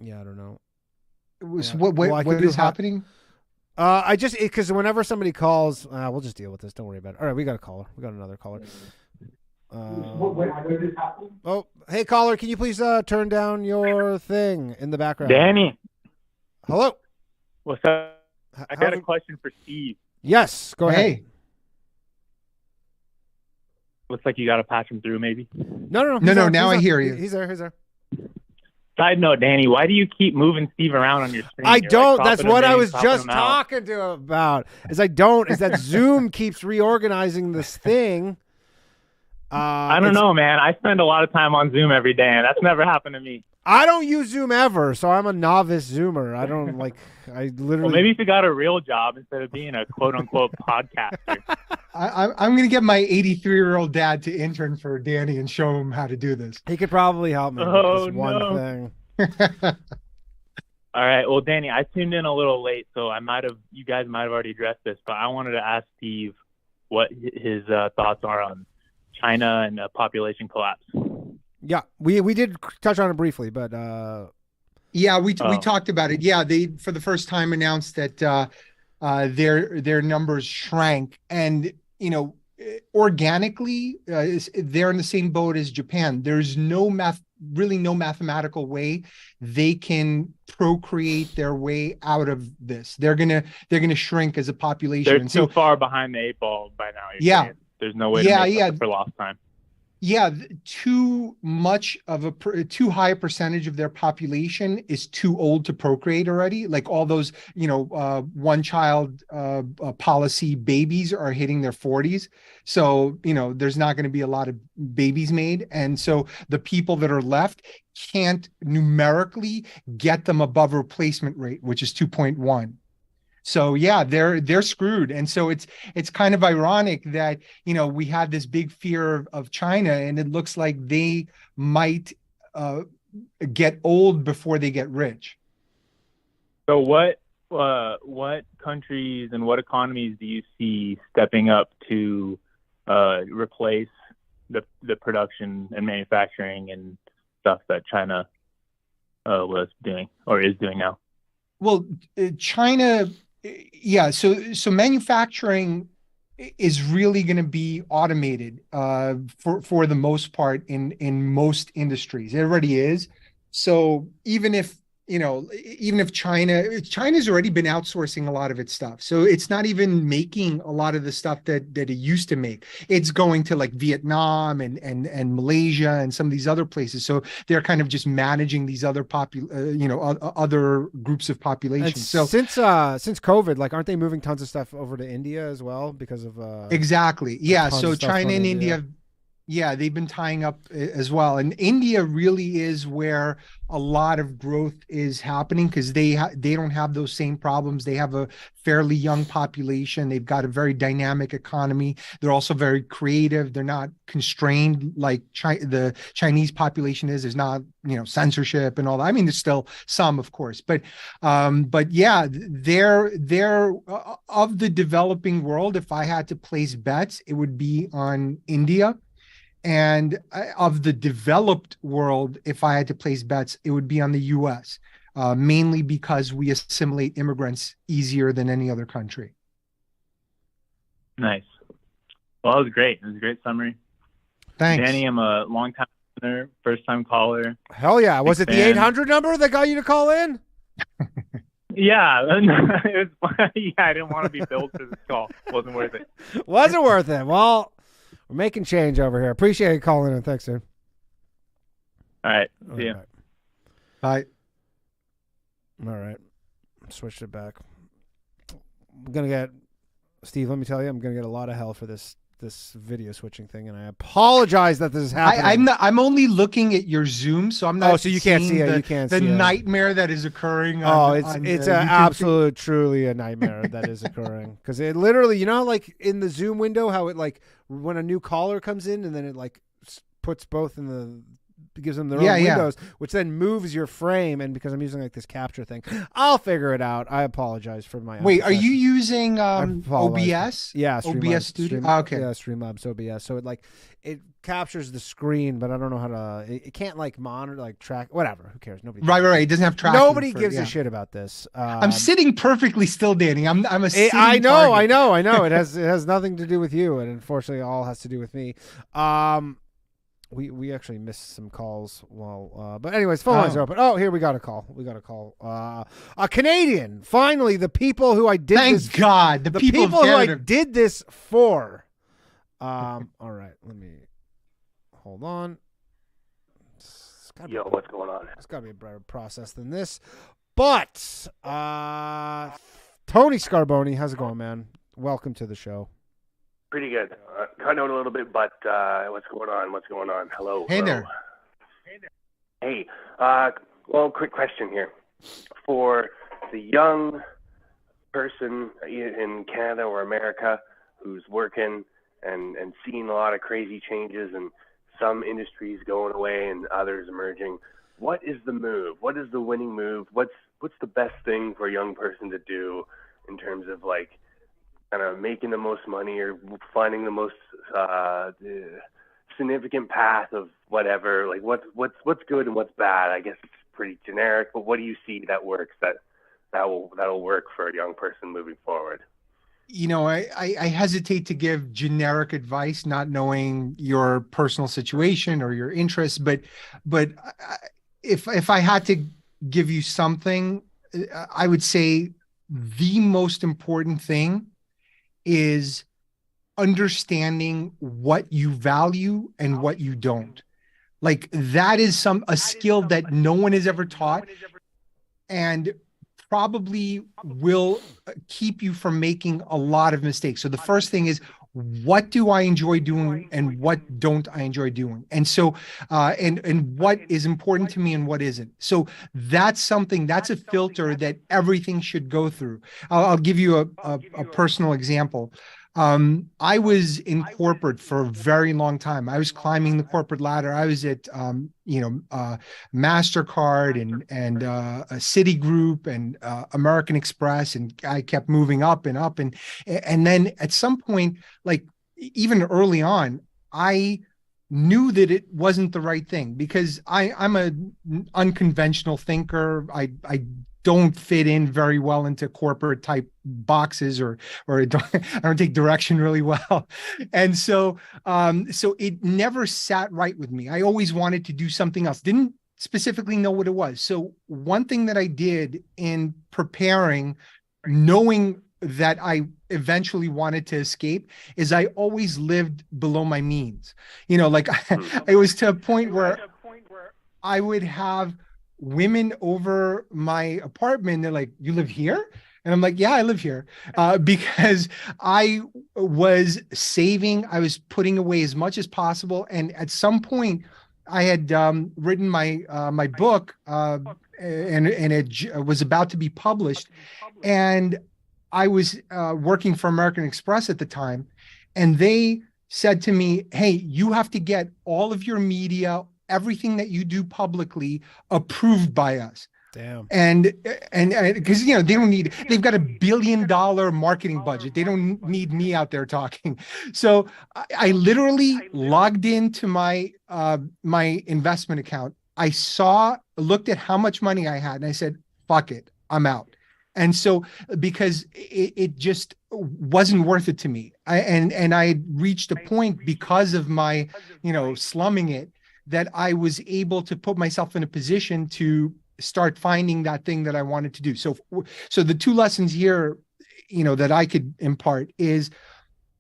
know. What is happening? I just because whenever somebody calls, we'll just deal with this. Don't worry about it. All right, we got a caller. We got another caller. Oh, hey caller, can you please turn down your thing in the background? Danny. Hello. What's up? I got a question for Steve. Yes, go ahead. Hey. Looks like you got to patch him through, maybe. No. Now I hear you. He's there. Side note, Danny, why do you keep moving Steve around on your screen? I don't. That's what I was just talking to him about. Is that Zoom keeps reorganizing this thing. I don't know, man. I spend a lot of time on Zoom every day, and that's never happened to me. I don't use Zoom ever, so I'm a novice Zoomer. I don't I literally. Well, maybe if you got a real job instead of being a quote unquote podcaster. I'm going to get my 83-year-old dad to intern for Danny and show him how to do this. He could probably help me with this one thing. All right. Well, Danny, I tuned in a little late, so you guys might have already addressed this, but I wanted to ask Steve what his thoughts are on China and population collapse. Yeah, we did touch on it briefly, but yeah, we talked about it. Yeah, they for the first time announced that their numbers shrank, and organically they're in the same boat as Japan. There's no mathematical way they can procreate their way out of this. They're gonna shrink as a population. They're too far behind the 8 ball by now. Yeah. there's no way to make up for lost time. Yeah, too much of too high a percentage of their population is too old to procreate already. Like all those, one child policy babies are hitting their 40s. So, there's not going to be a lot of babies made. And so the people that are left can't numerically get them above replacement rate, which is 2.1. So yeah, they're screwed. And so it's kind of ironic that, we had this big fear of China, and it looks like they might get old before they get rich. So what countries and what economies do you see stepping up to replace the production and manufacturing and stuff that China was doing or is doing now? Well, China, yeah. So manufacturing is really going to be automated for the most part in most industries. It already is. So even if China's already been outsourcing a lot of its stuff. So it's not even making a lot of the stuff that it used to make. It's going to like Vietnam and Malaysia and some of these other places. So they're kind of just managing these other other groups of population. And so since COVID, like, aren't they moving tons of stuff over to India as well because of exactly. Yeah. So China and India, yeah, they've been tying up as well. And India really is where a lot of growth is happening because they don't have those same problems. They have a fairly young population. They've got a very dynamic economy. They're also very creative. They're not constrained like the Chinese population is. There's not, censorship and all that. I mean, there's still some, of course, but yeah, they're of the developing world. If I had to place bets, it would be on India. And of the developed world, if I had to place bets, it would be on the U.S., mainly because we assimilate immigrants easier than any other country. Nice. Well, that was great. It was a great summary. Thanks. Danny, I'm a long-time listener, first-time caller. Hell yeah. Was it the 800 number that got you to call in? Yeah. It was, yeah, I didn't want to be billed for this call. Wasn't worth it. Wasn't worth it. Well, we're making change over here. Appreciate you calling in. Thanks, dude. All right. See you. Bye. All right. Switched it back. I'm going to get, Steve, let me tell you, I'm going to get a lot of hell for this video switching thing, and I apologize that this is happening. I'm only looking at your Zoom, so I'm not. Oh, so you can't see it. You can't see the nightmare that is occurring. It's an absolute, truly a nightmare that is occurring because it literally, like in the Zoom window, how it like when a new caller comes in and then it like puts both in the. Gives them their own windows, which then moves your frame. And because I'm using like this capture thing, I'll figure it out. I apologize for my. Wait, are you using OBS? Yeah, OBS Studio. Okay, yeah, Streamlabs OBS. So it captures the screen, but I don't know how to. It can't like monitor, like track, whatever. Who cares? Nobody. Right. It doesn't have tracking. Nobody gives a shit about this. I'm sitting perfectly still, Danny. I'm a. I know. It has nothing to do with you, and unfortunately, all has to do with me. We actually missed some calls but anyways, phone lines are open. Oh, here we got a call. A Canadian. Finally, the people who I did Thank God. The people who I did this for. All right, let me hold on. What's going on? It's got to be a better process than this. But Tony Scarboni, how's it going, man? Welcome to the show. Pretty good. Cut out a little bit, but what's going on? Hello. Hey there. Hey. Well, quick question here. For the young person in Canada or America who's working and seeing a lot of crazy changes and some industries going away and others emerging, what is the move? What is the winning move? What's the best thing for a young person to do in terms of like kind of making the most money or finding the most significant path of whatever? Like what's good and what's bad? I guess it's pretty generic, but what do you see that works that'll work for a young person moving forward? I hesitate to give generic advice, not knowing your personal situation or your interests, but if I had to give you something, I would say the most important thing is understanding what you value and what you don't. Like that is a skill that no one has ever taught, and probably will keep you from making a lot of mistakes. So the first thing is, what do I enjoy doing and what don't I enjoy doing? And so, and what is important to me and what isn't. So that's a filter that everything should go through. I'll give you a personal example. I was in corporate for a very long time. I was climbing the corporate ladder. I was at, MasterCard and Citigroup and American Express, and I kept moving up and up, and then at some point, like even early on, I knew that it wasn't the right thing because I'm an unconventional thinker. I don't fit in very well into corporate type boxes, or I don't take direction really well. And so it never sat right with me. I always wanted to do something else. Didn't specifically know what it was. So one thing that I did in preparing, knowing that I eventually wanted to escape, is I always lived below my means. Like it was to a point where I would have women over my apartment. They're like, "You live here?" And I'm like, "Yeah, I live here," because I was saving. I was putting away as much as possible. And at some point, I had written my book, and it was about to be published. And I was working for American Express at the time, and they said to me, "Hey, you have to get all of your media, everything that you do publicly, approved by us." Damn. And because they've got $1 billion marketing budget. They don't need me out there talking. So I literally logged into my my investment account. I looked at how much money I had, and I said, "Fuck it, I'm out." And so, because it just wasn't worth it to me. I reached a point, because of my, slumming it, that I was able to put myself in a position to start finding that thing that I wanted to do. So the two lessons here, that I could impart is,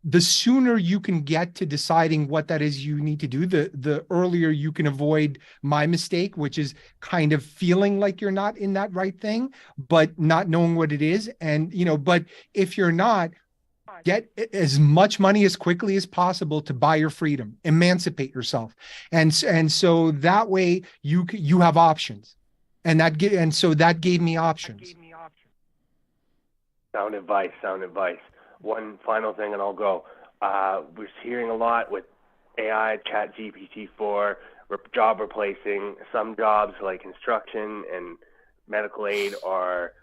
the sooner you can get to deciding what that is you need to do, the earlier you can avoid my mistake, which is kind of feeling like you're not in that right thing, but not knowing what it is. And, but if you're not, get as much money as quickly as possible to buy your freedom, emancipate yourself. And so that way you have options. And so that gave me options. Sound advice. One final thing, and I'll go. We're hearing a lot with AI, Chat GPT-4, job replacing. Some jobs like construction and medical aid are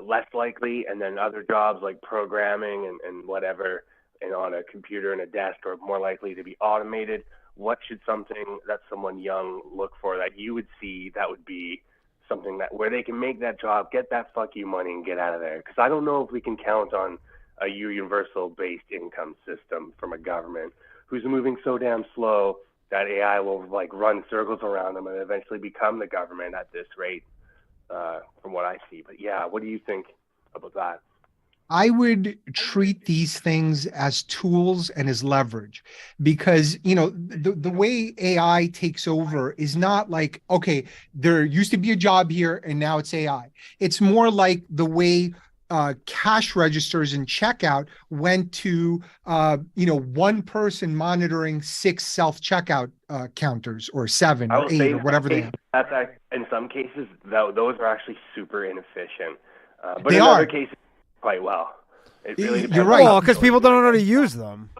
less likely, and then other jobs like programming and whatever, and on a computer and a desk, are more likely to be automated. What should something that someone young look for that you would see that would be something that where they can make that job, get that fuck you money, and get out of there? Because I don't know if we can count on a universal-based income system from a government who's moving so damn slow that AI will run circles around them and eventually become the government at this rate, from what I see. But yeah, what do you think about that? I would treat these things as tools and as leverage, because, the way AI takes over is not like, okay, there used to be a job here and now it's AI. It's more like the way cash registers and checkout went to, one person monitoring 6 self-checkout counters, or 7 or 8 or whatever they have. In some cases, those are actually super inefficient. But they in are. other cases, quite well. It really depends. You're right. Well, because people don't know how to use them.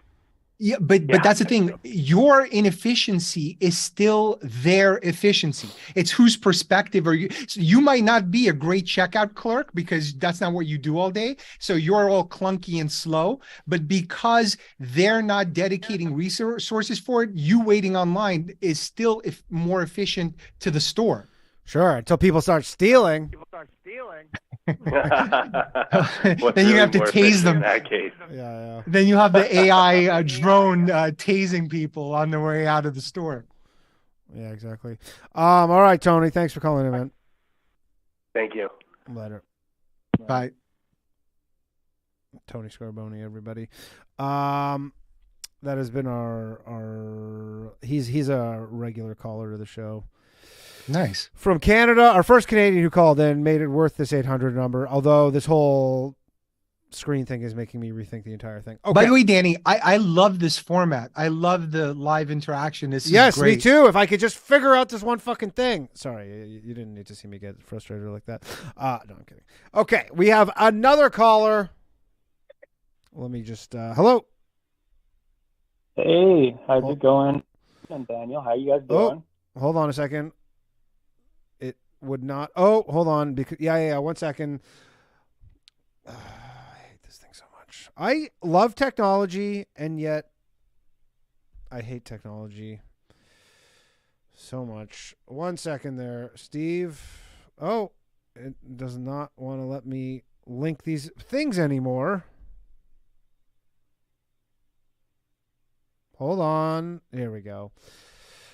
Yeah, but that's the thing. Your inefficiency is still their efficiency. It's whose perspective are you? So you might not be a great checkout clerk because that's not what you do all day. So you're all clunky and slow. But because they're not dedicating resources for it, you waiting online is still more efficient to the store. Sure, until people start stealing. Then you have to tase them. In that case. Yeah. Then you have the AI drone tasing people on their way out of the store. Yeah, exactly. All right, Tony. Thanks for calling in, man. Thank you. Later. Bye. Tony Scaraboni, everybody. That has been our he's a regular caller to the show. Nice. From Canada, our first Canadian who called in, made it worth this 800 number, although this whole screen thing is making me rethink the entire thing. Okay. By the way, Danny, I love this format. I love the live interaction. This is yes, great. me too. If I could just figure out this one fucking thing. Sorry, you didn't need to see me get frustrated like that. No, I'm kidding. Okay, we have another caller. Let me just, hello. Hey, how's it going? And Daniel, how you guys doing? Oh, hold on a second. It would not. Oh, hold on. Because yeah. 1 second. I hate this thing so much. I love technology, and yet I hate technology so much. 1 second there, Steve. Oh, it does not want to let me link these things anymore. Hold on. Here we go.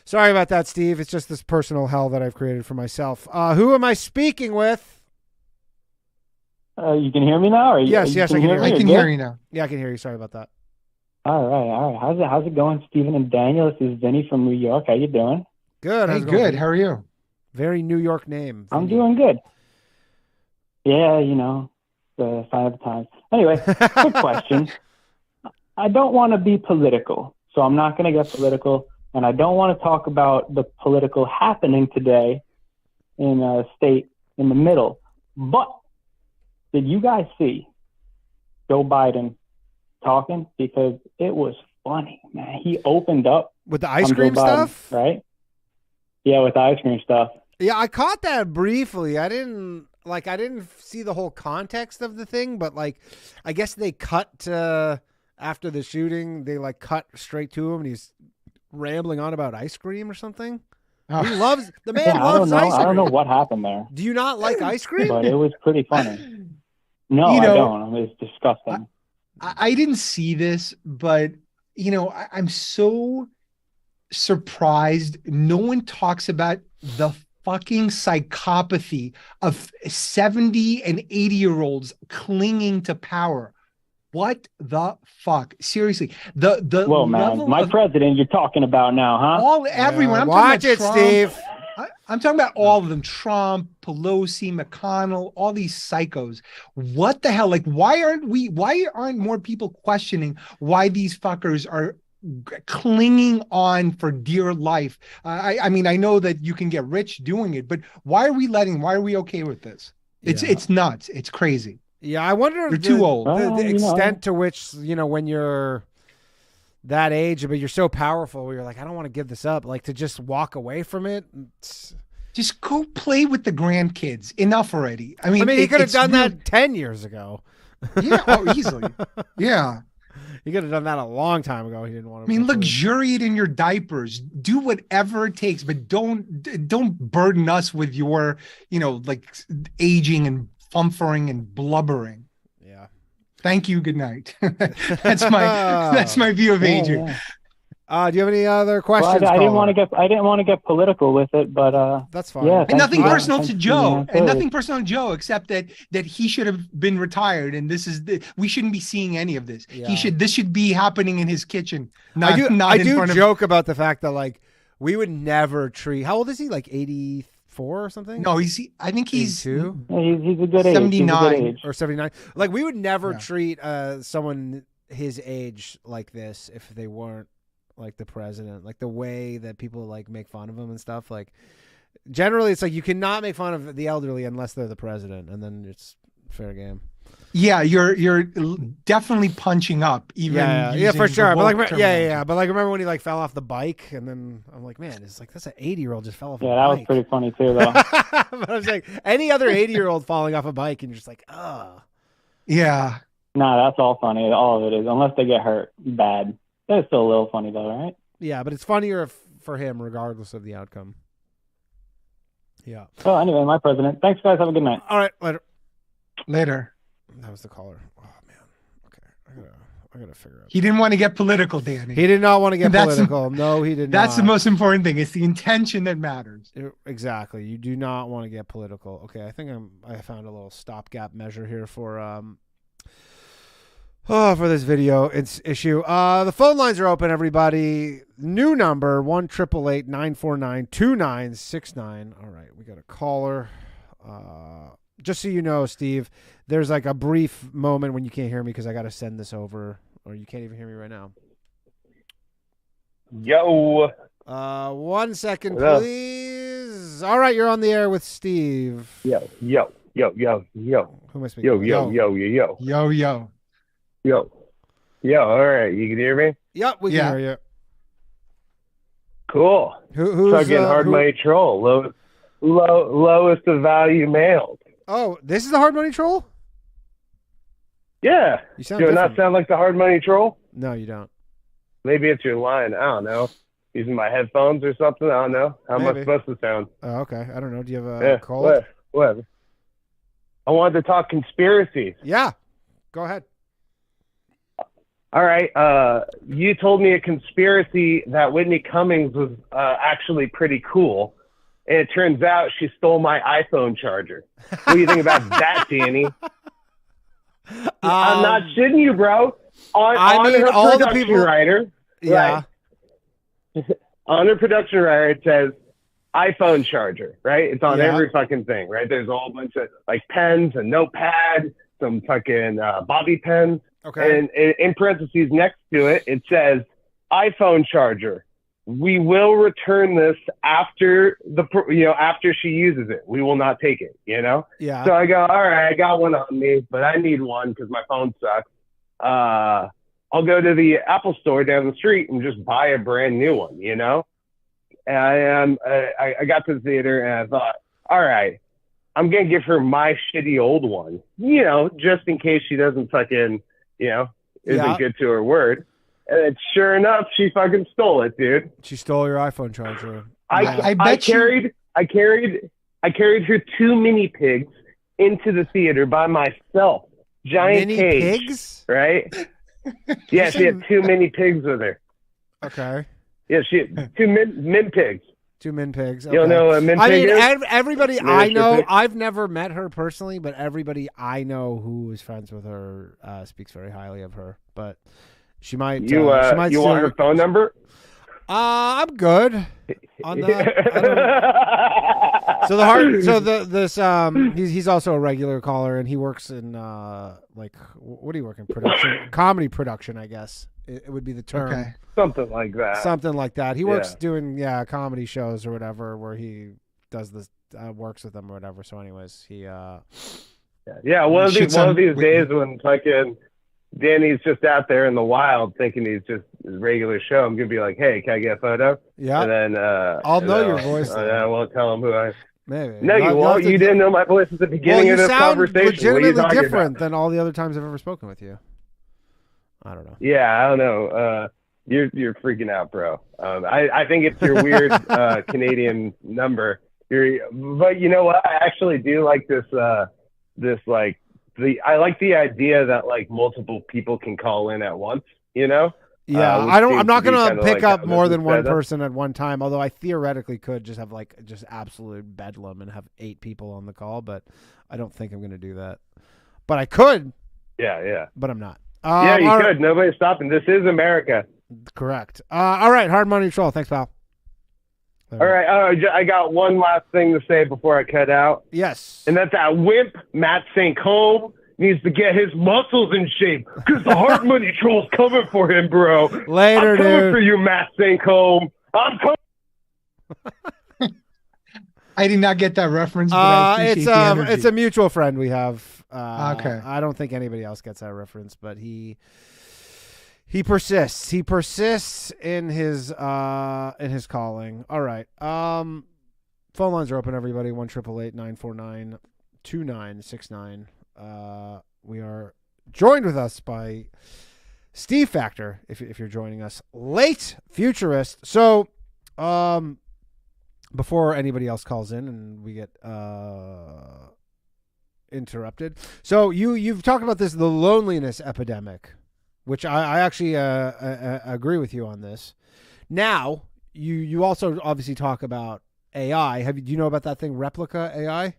Sorry about that, Steve. It's just this personal hell that I've created for myself. Who am I speaking with? You can hear me now? Yes, I can hear you. I can hear you now. Yeah, I can hear you. Sorry about that. All right. How's it going, Stephen and Daniel? This is Vinny from New York. How you doing? Good. Hey, good. How are you? Very New York name. I'm doing good. Yeah, the sign of the times. Anyway, quick question. I don't want to be political, so I'm not going to get political, and I don't want to talk about the political happening today in a state in the middle. But did you guys see Joe Biden talking? Because it was funny, man. He opened up with the ice cream stuff, right? Yeah, with the ice cream stuff. Yeah, I caught that briefly. I didn't see the whole context of the thing, but I guess they cut after the shooting. They cut straight to him, and he's rambling on about ice cream or something. Oh. He loves the man. Loves ice cream. I don't know what happened there. Do you not like ice cream? But it was pretty funny. No, I don't. It's disgusting. I didn't see this, but I'm so surprised no one talks about the fucking psychopathy of 70 and 80-year-olds clinging to power. What the fuck? Seriously, the well, man, my president you're talking about now, huh? Everyone. I'm watch talking about it, Trump. Steve. I'm talking about all of them: Trump, Pelosi, McConnell, all these psychos. What the hell? Why aren't more people questioning why these fuckers are clinging on for dear life? I mean, I know that you can get rich doing it, but why are we okay with this? It's nuts. It's crazy. Yeah, I wonder if they're too old. The extent to which, when you're that age, but you're so powerful, where you're like, I don't want to give this up. To just walk away from it. Just go play with the grandkids. Enough already. I mean, he could have done that 10 years ago. Yeah, easily. Yeah. He could have done that a long time ago. He didn't want to. I mean, luxuriate in your diapers. Do whatever it takes, but don't burden us with your, aging and fumfering and blubbering. Yeah. Thank you. Good night. That's my view of aging. Yeah. Do you have any other questions? Well, I didn't want to get political with it, but that's fine. Yeah, and nothing personal to Joe, except that he should have been retired, and we shouldn't be seeing any of this. Yeah. This should be happening in his kitchen. I do joke about the fact that we would never treat. How old is he? 84 or something? No, I think he's 82. He's a good age. 79 or 79. We would never treat someone his age like this if they weren't the president. The way that people make fun of him and stuff. Generally, it's you cannot make fun of the elderly unless they're the president, and then it's fair game. Yeah, you're definitely punching up. Even yeah, for sure. But But remember when he fell off the bike, and then I'm like, man, it's that's an 80-year-old just fell off. Yeah, a that bike. was pretty funny too, though. But I was any other 80-year-old falling off a bike, and you're just oh. Yeah. Nah, that's all funny. All of it is, unless they get hurt bad. That's still a little funny though, right? Yeah, but it's funnier for him regardless of the outcome. Yeah. Well, anyway, my president. Thanks, guys. Have a good night. All right, later. That was the caller. Oh man. Okay, I gotta figure out. He didn't want to get political, Danny. He did not want to get political. No, he did not. That's the most important thing. It's the intention that matters. Exactly. You do not want to get political. Okay, I think I found a little stopgap measure here for for this video issue. The phone lines are open, everybody. New number, 1-888-949-2969. All right, we got a caller. Just so you know, Steve, there's like a brief moment when you can't hear me because I got to send this over, or you can't even hear me right now. Yo. 1 second, Hello. please. All right, you're on the air with Steve. Yo. Who am I speaking Yo. with? Yo. All right, you can hear me? Yep, we can hear you. Cool. Who's fucking hard money troll? Lowest of value mailed. Oh, this is the hard money troll? Yeah. You sound Do it different. not sound like the hard money troll? No, you don't. Maybe it's your line. I don't know. Using my headphones or something. I don't know. How am I Maybe. supposed to sound? Oh, okay. I don't know. Do you have a cold? Whatever. I wanted to talk conspiracies. Yeah. Go ahead. All right. You told me a conspiracy that Whitney Cummings was actually pretty cool. And it turns out she stole my iPhone charger. What do you think about that, Danny? I'm not shitting you, bro. On her all the production people. writer, Yeah. right? On her production writer, it says iPhone charger, right? It's on every fucking thing, right? There's a whole bunch of like pens, a notepad, some fucking bobby pens. Okay. And in parentheses next to it, it says iPhone charger. We will return this after after she uses it. We will not take it, Yeah. So I go, all right, I got one on me, but I need one because my phone sucks. I'll go to the Apple store down the street and just buy a brand new one, And I got to the theater and I thought, all right, I'm going to give her my shitty old one, just in case she doesn't fucking, isn't good to her word. And sure enough, she fucking stole it, dude. She stole your iPhone charger. I carried her 2 mini pigs into the theater by myself. Giant Mini cage, pigs? right? Yeah, she had 2 mini pigs with her. Okay. Yeah, she had 2 min pigs. 2 min pigs. Okay. You don't know what a min pig is? Everybody Miniature I know, pig? I've never met her personally, but everybody I know who is friends with her speaks very highly of her. But she might. You want her phone number? I'm good on that. So he's also a regular caller, and he works in what do you work in? Production, comedy production, I guess it would be the term. Okay. Something like that. Something like that. He works doing comedy shows or whatever, where he does this works with them or whatever. So, anyways, he one of these days when fucking Danny's just out there in the wild thinking he's just his regular show, I'm gonna be like, hey, can I get a photo? Yeah. And then I'll know your voice. I won't tell him who I. Maybe. No, you won't. You didn't know my voice at the beginning of this conversation. You sound legitimately what are you different than all the other times I've ever spoken with you. I don't know. Yeah, I don't know. You're freaking out, bro. I think it's your weird Canadian number. But you know what? I actually do like this. I like the idea that like multiple people can call in at once. Yeah, I'm not gonna pick up more than one person at one time. Although I theoretically could just have just absolute bedlam and have 8 people on the call, but I don't think I'm gonna do that. But I could. Yeah. But I'm not. Yeah, you could. Nobody's stopping. This is America. Correct. All right, hard money troll. Thanks, pal. All right. I got one last thing to say before I cut out. Yes. And that's that wimp, Matt St. Combs, needs to get his muscles in shape because the hard money troll's coming for him, bro. Later, I'm coming dude. for you, Matt St. Combs. I'm coming. I did not get that reference. But I appreciate the energy. It's a mutual friend we have. Okay. I don't think anybody else gets that reference, but he persists. He persists in his calling. All right. Phone lines are open, everybody. 1-888-949-2969. We are joined with us by Steve Faktor, if you're joining us late, Futurist. So, before anybody else calls in and we get interrupted. So you've talked about the loneliness epidemic, which I actually agree with you on this. Now, you also obviously talk about AI. Do you know about that thing, Replica AI?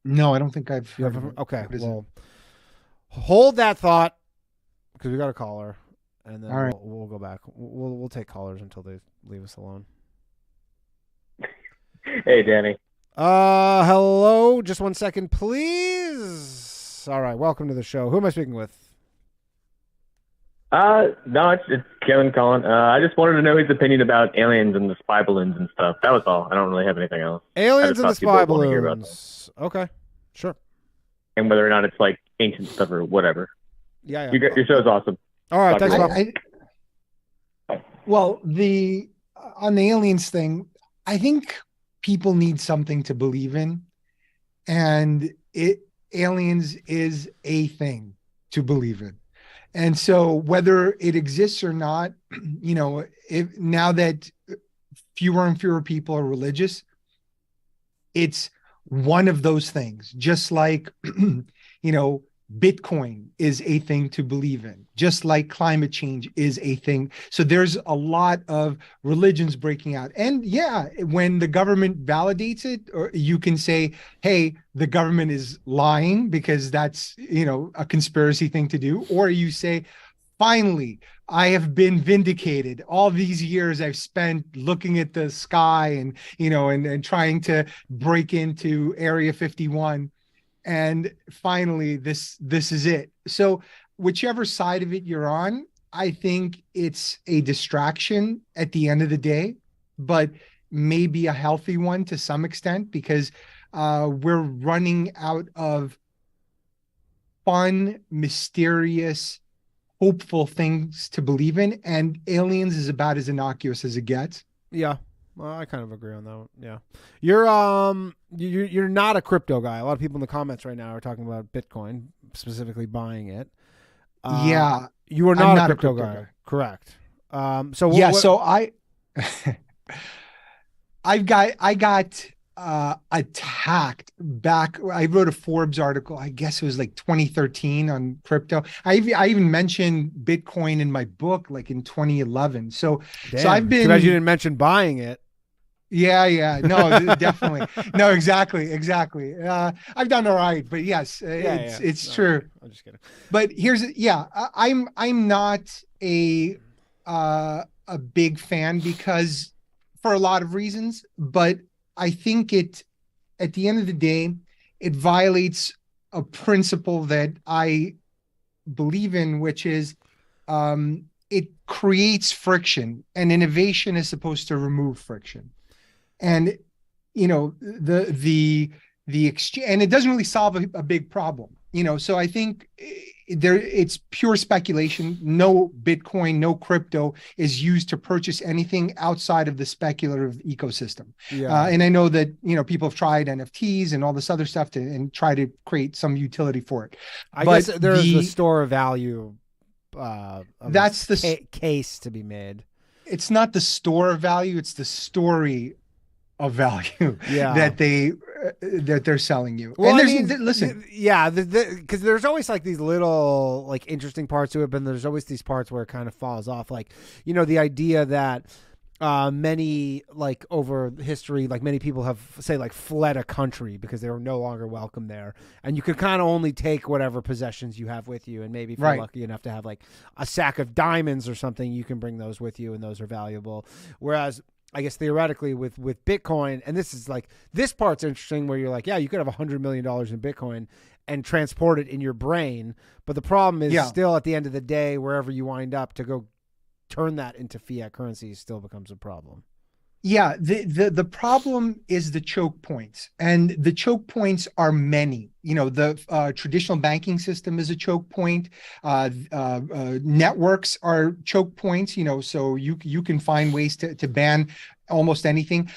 No, I don't think I've heard Okay, well, Hold that thought because we got a caller, and then All right. we'll go back. We'll take callers until they leave us alone. Hey, Danny. Hello. Just 1 second, please. All right. Welcome to the show. Who am I speaking with? No, it's Kevin calling. I just wanted to know his opinion about aliens and the spy balloons and stuff. That was all. I don't really have anything else. Aliens and the spy balloons. Okay, sure. And whether or not it's like ancient stuff or whatever. Yeah. Your show's awesome. All right, thanks, Bob. Well, on the aliens thing, I think people need something to believe in, and aliens is a thing to believe in. And so whether it exists or not, if now that fewer and fewer people are religious, it's one of those things, just like, Bitcoin is a thing to believe in, just like climate change is a thing. So there's a lot of religions breaking out. And yeah, when the government validates it, or you can say, hey, the government is lying because that's, a conspiracy thing to do. Or you say, finally, I have been vindicated. All these years I've spent looking at the sky and, and trying to break into Area 51. And finally, this is it. So whichever side of it you're on, I think it's a distraction at the end of the day, but maybe a healthy one to some extent, because we're running out of fun, mysterious, hopeful things to believe in. And aliens is about as innocuous as it gets. Yeah. Well, I kind of agree on that one. Yeah. You're not a crypto guy. A lot of people in the comments right now are talking about Bitcoin, specifically buying it. Yeah. You are not a crypto guy. Correct. So I got attacked back. I wrote a Forbes article. I guess it was like 2013 on crypto. I even mentioned Bitcoin in my book, like in 2011. So I've been. Too bad you didn't mention buying it. Yeah. No, definitely. No, exactly. I've done all right, but yes, it's true. I'm just kidding. But I'm not a big fan because for a lot of reasons, but I think at the end of the day, it violates a principle that I believe in, which is it creates friction, and innovation is supposed to remove friction. And the exchange, and it doesn't really solve a big problem. So I think it's pure speculation. No Bitcoin, no crypto is used to purchase anything outside of the speculative ecosystem. Yeah. And I know that, people have tried NFTs and all this other stuff and try to create some utility for it. I guess there's the store of value. That's the case to be made. It's not the store of value. It's the story of value that they're selling you. Well, and listen, because there's always like these little like interesting parts to it, but there's always these parts where it kind of falls off. Like, the idea that many, like over history, like many people have say like fled a country because they were no longer welcome there, and you could kind of only take whatever possessions you have with you, and maybe if you're lucky enough to have like a sack of diamonds or something, you can bring those with you, and those are valuable. Whereas I guess theoretically with Bitcoin, and this part's interesting where you're like, yeah, you could have $100 million in Bitcoin and transport it in your brain. But the problem is still at the end of the day, wherever you wind up, to go turn that into fiat currency still becomes a problem. Yeah. The problem is the choke points, and the choke points are many. The traditional banking system is a choke point. Networks are choke points, so you can find ways to ban almost anything.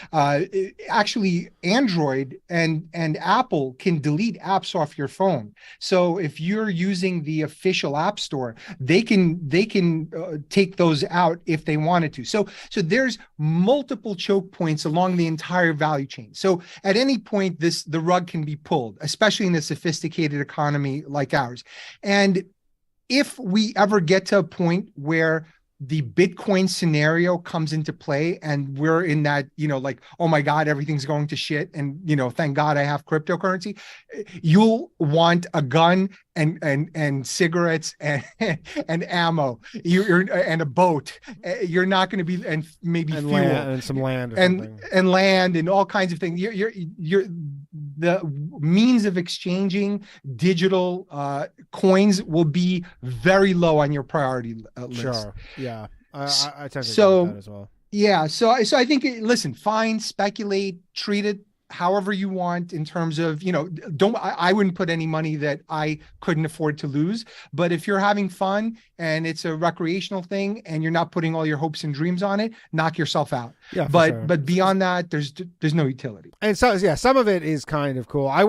Actually, Android and Apple can delete apps off your phone. So if you're using the official app store, they can take those out if they wanted to. So there's multiple choke points along the entire value chain. So at any point, the rug can be pulled, especially in a sophisticated economy like ours. And if we ever get to a point where the Bitcoin scenario comes into play and we're in that, like, oh my God, everything's going to shit. And, thank God I have cryptocurrency. You'll want a gun and cigarettes and ammo. And a boat. You're not going to be, and maybe and fuel land, and some land or something. And land and all kinds of things. You're the means of exchanging digital coins will be very low on your priority list. Sure. Yeah. I tend to agree with that as well. Yeah. So I think, listen, fine, speculate, treat it however you want in terms of, I wouldn't put any money that I couldn't afford to lose. But if you're having fun and it's a recreational thing and you're not putting all your hopes and dreams on it, knock yourself out. Yeah. But beyond that, there's no utility. And so, yeah, some of it is kind of cool. I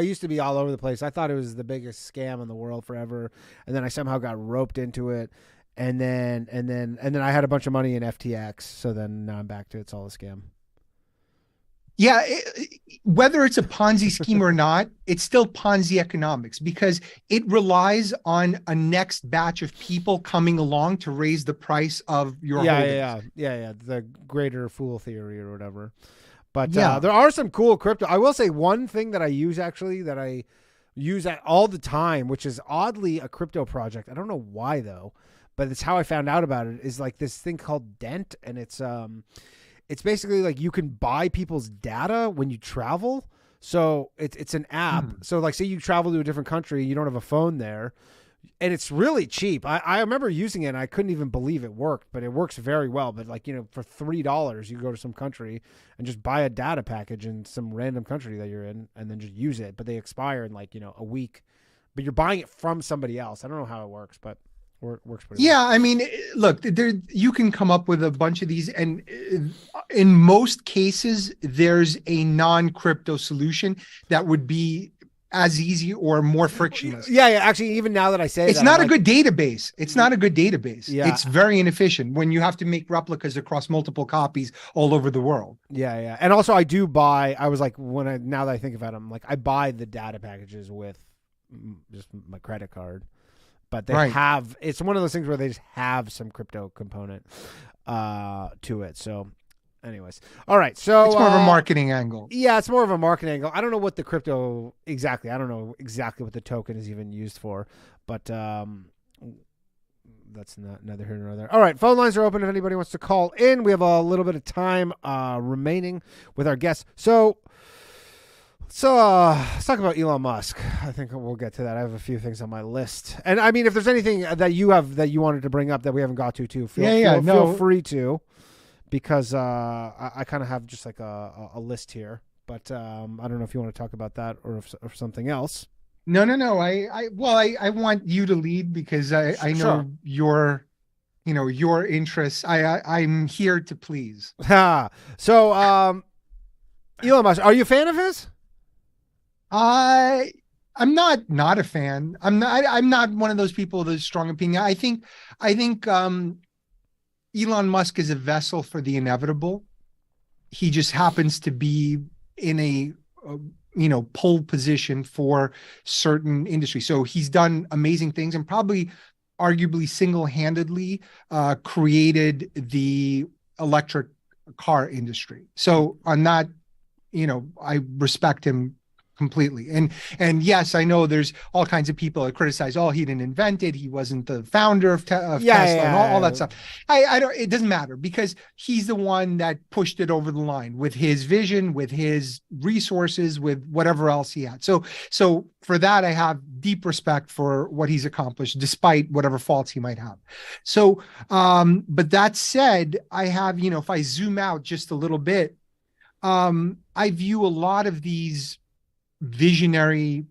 used to be all over the place. I thought it was the biggest scam in the world forever. And then I somehow got roped into it. And then I had a bunch of money in FTX. So then now I'm back to it's all a scam. Yeah, whether it's a Ponzi scheme or not, it's still Ponzi economics because it relies on a next batch of people coming along to raise the price of your holdings. Yeah. The greater fool theory or whatever. But there are some cool crypto. I will say one thing that I use all the time, which is oddly a crypto project. I don't know why though, but it's how I found out about it, is like this thing called Dent, and it's basically like you can buy people's data when you travel. So it's an app. So like say you travel to a different country, you don't have a phone there, and it's really cheap. I remember using it and I couldn't even believe it worked, but it works very well. But like, for $3, you go to some country and just buy a data package in some random country that you're in and then just use it. But they expire in like, a week, but you're buying it from somebody else. I don't know how it works, but works pretty well. I mean, look, you can come up with a bunch of these, and in most cases, there's a non-crypto solution that would be as easy or more frictionless. Yeah. Actually, even now that I say it's not a good database. It's not a good database. Yeah. It's very inefficient when you have to make replicas across multiple copies all over the world. Yeah. And also I do buy, now that I think about it, I'm like, I buy the data packages with just my credit card. But they have, it's one of those things where they just have some crypto component to it. So anyways. All right. So it's more of a marketing angle. Yeah, it's more of a marketing angle. I don't know what the crypto exactly. I don't know exactly what the token is even used for. But that's neither here nor there. All right. Phone lines are open if anybody wants to call in. We have a little bit of time remaining with our guests. So let's talk about Elon Musk. I think we'll get to that. I have a few things on my list. And I mean, if there's anything that you wanted to bring up that we haven't got to, feel free to, because I kind of have just like a list here. But I don't know if you want to talk about that or something else. No. I want you to lead because I know your interests. I'm here to please. So Elon Musk, are you a fan of his? I'm not a fan. I'm not one of those people with a strong opinion. I think Elon Musk is a vessel for the inevitable. He just happens to be in a pole position for certain industries. So he's done amazing things and probably arguably single-handedly created the electric car industry. So on that, I respect him completely. And yes, I know there's all kinds of people that criticize, he didn't invent it. He wasn't the founder of Tesla and all that stuff. I don't, it doesn't matter because he's the one that pushed it over the line with his vision, with his resources, with whatever else he had. So for that, I have deep respect for what he's accomplished, despite whatever faults he might have. So, but that said, I have, if I zoom out just a little bit, I view a lot of these visionary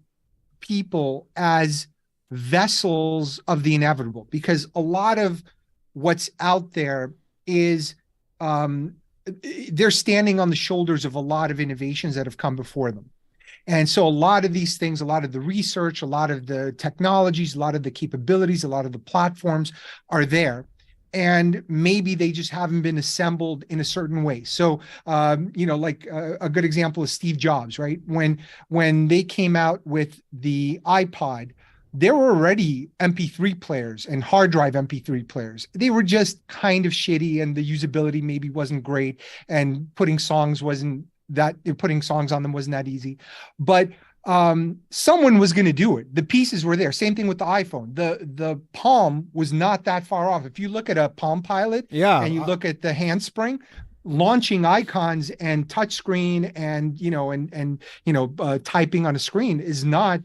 people as vessels of the inevitable, because a lot of what's out there is they're standing on the shoulders of a lot of innovations that have come before them. And so a lot of these things, a lot of the research, a lot of the technologies, a lot of the capabilities, a lot of the platforms are there. And maybe they just haven't been assembled in a certain way. So, like a good example is Steve Jobs, right? When they came out with the iPod, there were already MP3 players and hard drive MP3 players. They were just kind of shitty, and the usability maybe wasn't great, and putting songs on them wasn't that easy. But someone was going to do it. The pieces were there. Same thing with the iPhone. The Palm was not that far off. If you look at a Palm Pilot, and you look at the handspring, launching icons and touchscreen and typing on a screen is not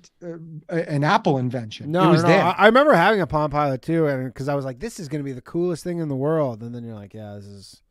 an Apple invention. No, it was there. I remember having a Palm Pilot too, and because I was like, this is going to be the coolest thing in the world, and then you're like, yeah, this is.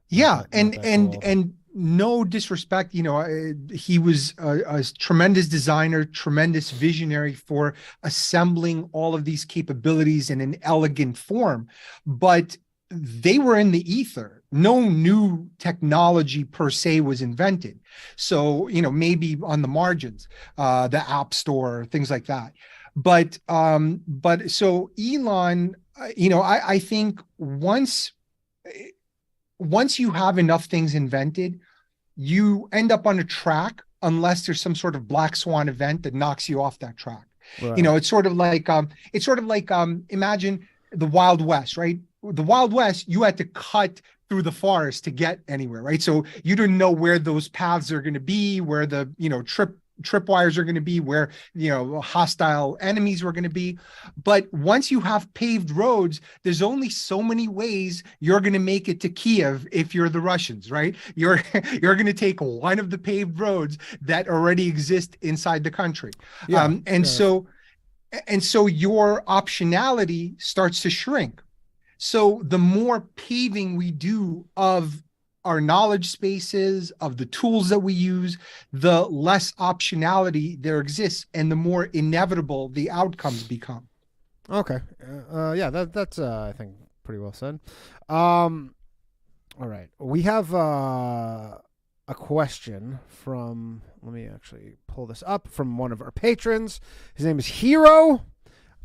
Yeah, not and no disrespect, he was a tremendous designer, tremendous visionary for assembling all of these capabilities in an elegant form, but they were in the ether. No new technology per se was invented. So, maybe on the margins, the App Store, things like that. But so Elon, I think once you have enough things invented, you end up on a track unless there's some sort of black swan event that knocks you off that track. Right. It's sort of like imagine the Wild West, right? The Wild West, you had to cut through the forest to get anywhere, right? So you didn't know where those paths are going to be, where the tripwires are going to be, where hostile enemies were going to be. But once you have paved roads, there's only so many ways you're going to make it to Kiev if you're the Russians, right? You're going to take one of the paved roads that already exist inside the country. So your optionality starts to shrink. So the more paving we do of our knowledge spaces, of the tools that we use, the less optionality there exists, and the more inevitable the outcomes become. Okay. Yeah, that's I think pretty well said. All right. We have a question from, let me actually pull this up, from one of our patrons. His name is Hero.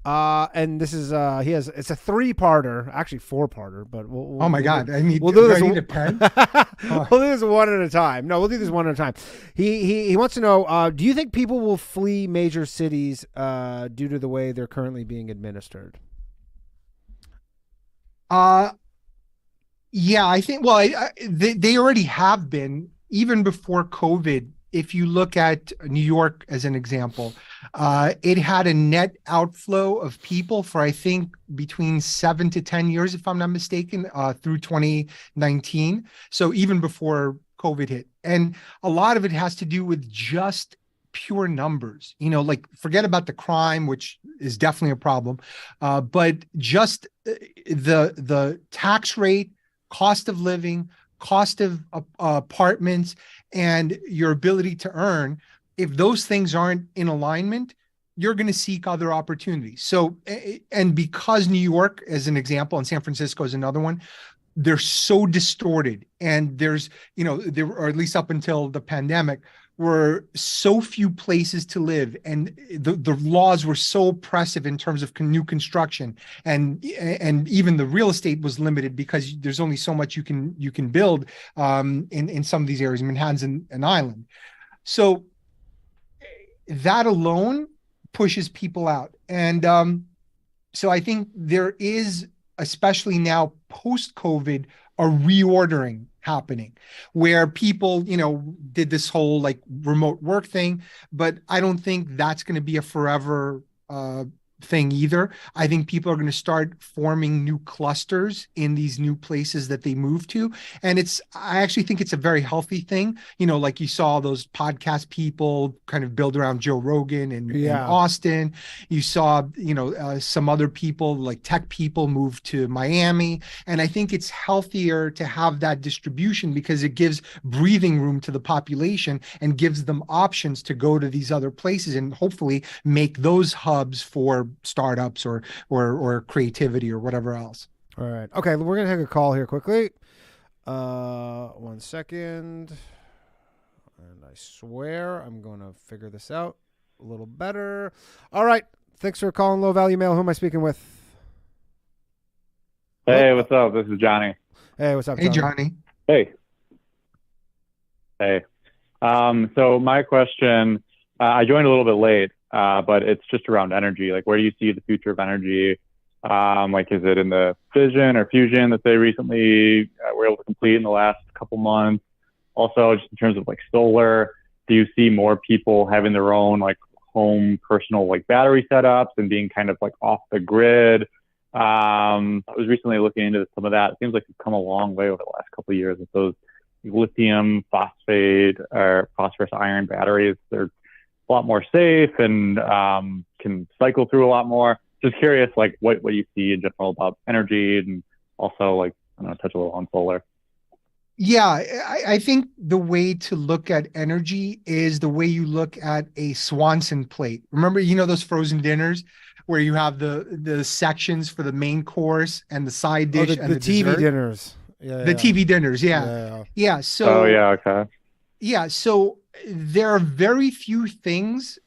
And this is it's a 3-parter, actually 4-parter, but we'll oh my God, I need a pen. We'll do this one at a time. No, we'll do this one at a time. He wants to know, do you think people will flee major cities due to the way they're currently being administered? Yeah, I think, they already have been, even before COVID. If you look at New York as an example, it had a net outflow of people for, I think, between 7 to 10 years, if I'm not mistaken, through 2019. So even before COVID hit. And a lot of it has to do with just pure numbers, forget about the crime, which is definitely a problem, but just the tax rate, cost of living, cost of apartments, and your ability to earn. If those things aren't in alignment, you're going to seek other opportunities. So, and because New York, as an example, and San Francisco is another one, they're so distorted, and there's, or at least up until the pandemic, were so few places to live, and the laws were so oppressive in terms of new construction, and even the real estate was limited because there's only so much you can build in some of these areas. Manhattan's an island, so that alone pushes people out, and so I think there is, especially now post-COVID, a reordering happening where people, did this whole remote work thing, but I don't think that's going to be a forever thing either. I think people are going to start forming new clusters in these new places that they move to. And I actually think it's a very healthy thing. Like you saw those podcast people kind of build around Joe Rogan in Austin. You saw, some other people, like tech people, move to Miami. And I think it's healthier to have that distribution because it gives breathing room to the population and gives them options to go to these other places and hopefully make those hubs for startups or creativity or whatever else. All right. Okay, we're going to take a call here quickly. 1 second. And I swear I'm going to figure this out a little better. All right. Thanks for calling Low Value Mail. Who am I speaking with? Hey, what's up? This is Johnny. Hey, what's up, Hey, Johnny. Hey. So my question, I joined a little bit late, but it's just around energy. Like, where do you see the future of energy? Like, is it in the fission or fusion that they recently were able to complete in the last couple months? Also, just in terms of like solar, do you see more people having their own like home personal like battery setups and being kind of like off the grid? I was recently looking into some of that. It seems like it's come a long way over the last couple of years with those lithium phosphate or phosphorus iron batteries. They're a lot more safe and can cycle through a lot more. Just curious, like what do you see in general about energy, and also like I'm gonna touch a little on solar. Yeah, I think the way to look at energy is the way you look at a Swanson plate. Remember, those frozen dinners where you have the sections for the main course and the side dish and the TV dessert? dinners. Yeah, The TV dinners, yeah. So, oh yeah, okay. yeah, so there are very few things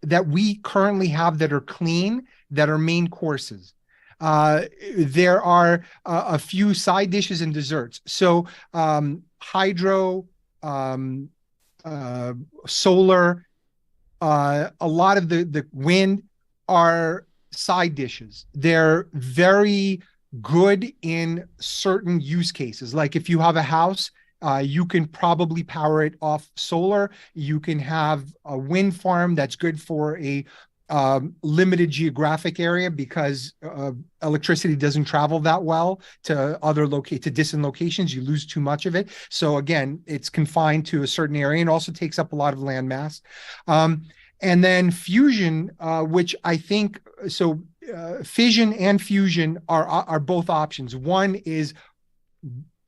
that we currently have that are clean that are main courses. There are a few side dishes and desserts. So hydro, solar, a lot of the wind are side dishes. They're very good in certain use cases. Like if you have a house, you can probably power it off solar. You can have a wind farm that's good for a limited geographic area because electricity doesn't travel that well to distant locations. You lose too much of it. So again, it's confined to a certain area and also takes up a lot of land mass. And then fusion, which I think, fission and fusion are both options. One is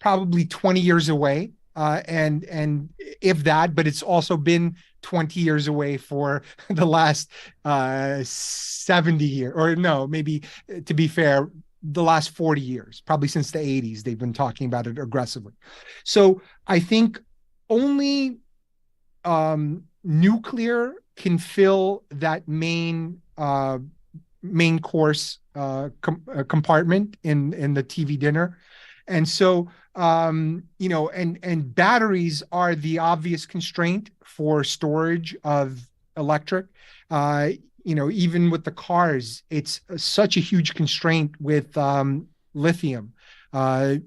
probably 20 years away, and if that, but it's also been 20 years away for the last 70 years, or no, maybe to be fair, the last 40 years, probably since the 80s, they've been talking about it aggressively. So I think only nuclear can fill that main course compartment in the TV dinner. And so, and batteries are the obvious constraint for storage of electric. Even with the cars, it's such a huge constraint with lithium. They're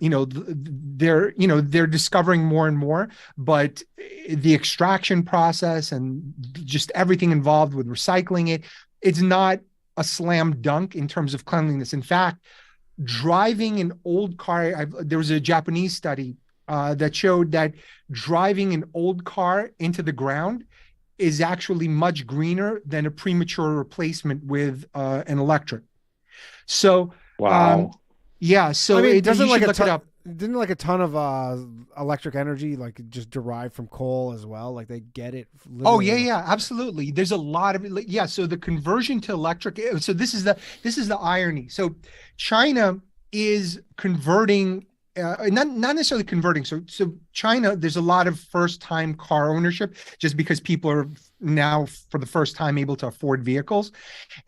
discovering more and more, but the extraction process and just everything involved with recycling it's not a slam dunk in terms of cleanliness. In fact, driving an old car, there was a Japanese study that showed that driving an old car into the ground is actually much greener than a premature replacement with an electric. So, wow. Yeah, so I mean, doesn't like look it up. Didn't like a ton of electric energy like just derived from coal as well? Like they get it. Oh yeah, absolutely. There's a lot of it. Yeah, so the conversion to electric. So this is the irony. So China is converting, not necessarily converting. So China, there's a lot of first-time car ownership just because people are now for the first time able to afford vehicles,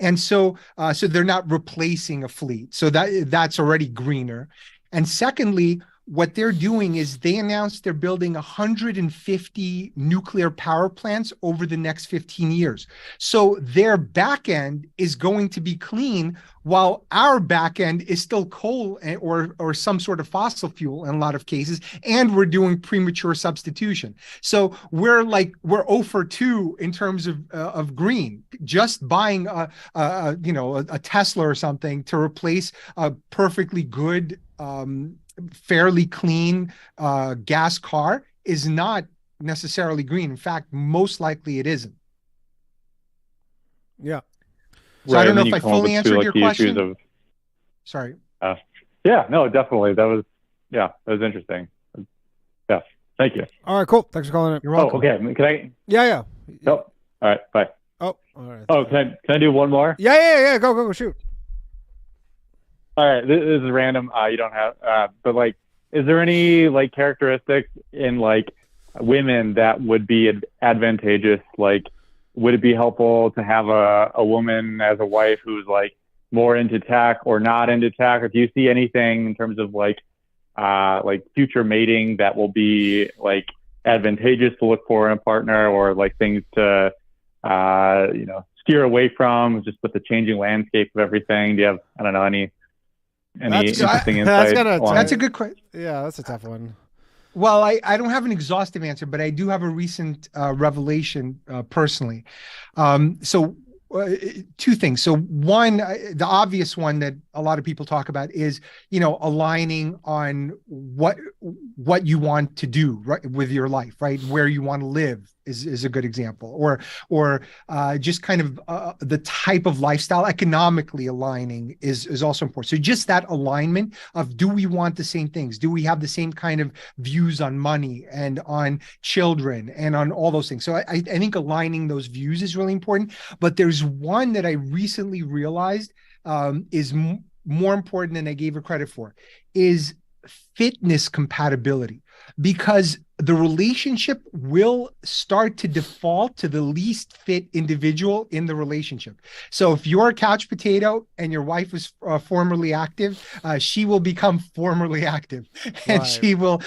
and so they're not replacing a fleet. So that's already greener. And secondly, what they're doing is they announced they're building 150 nuclear power plants over the next 15 years. So their back end is going to be clean while our back end is still coal or some sort of fossil fuel in a lot of cases. And we're doing premature substitution. So we're 0 for 2 in terms of green, just buying a Tesla or something to replace a perfectly good, fairly clean gas car is not necessarily green. In fact, most likely it isn't. Yeah. So right, I don't know if I come up fully with answered your question. Of, Sorry. Yeah, no, definitely. That was interesting. Yeah, thank you. All right, cool. Thanks for calling in. You're welcome. Oh, okay. Can I? Yeah. Oh, all right. Bye. Oh, all right. Oh, can I do one more? Yeah. Go, shoot. All right, this is random. You don't have, but like, is there any like characteristics in like women that would be advantageous? Like, would it be helpful to have a woman as a wife who's like more into tech or not into tech? Or do you see anything in terms of like future mating that will be like advantageous to look for in a partner, or like things to steer away from, just with the changing landscape of everything? Do you have, I don't know, any interesting insight? That's a good question. Yeah, that's a tough one. Well, I don't have an exhaustive answer, but I do have a recent revelation personally. So two things. So one, the obvious one that a lot of people talk about is, aligning on what you want to do, right, with your life, right? Where you want to live is a good example, or just kind of the type of lifestyle. Economically aligning is also important. So just that alignment of, do we want the same things? Do we have the same kind of views on money and on children and on all those things? So I think aligning those views is really important. But there's one that I recently realized is more important than I gave her credit for, is fitness compatibility, because the relationship will start to default to the least fit individual in the relationship. So if you're a couch potato and your wife was formerly active, she will become formerly active, and she will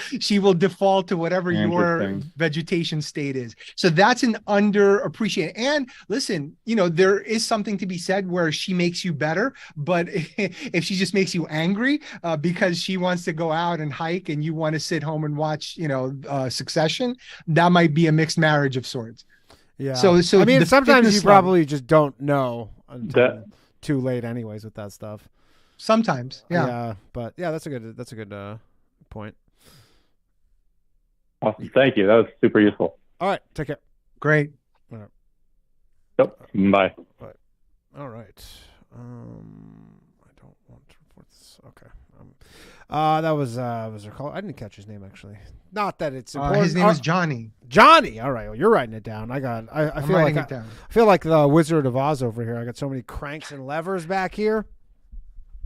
default to whatever your vegetation state is. So that's an underappreciated. And listen, there is something to be said where she makes you better, but if she just makes you angry because she wants to go out and hike and you want to sit home and watch, Succession, that might be a mixed marriage of sorts. Yeah. So I mean, sometimes you probably just don't know until too late, anyways, with that stuff. Sometimes, yeah. Yeah, but yeah, that's a good point. Awesome. Thank you. That was super useful. All right. Take care. Great. All right. Yep. Bye. Bye. All right. I don't want to report this. Okay. That was her call. I didn't catch his name, actually. Not that it's important. His name is Johnny. Johnny. All right. Well, you're writing it down. I feel like the Wizard of Oz over here. I got so many cranks and levers back here.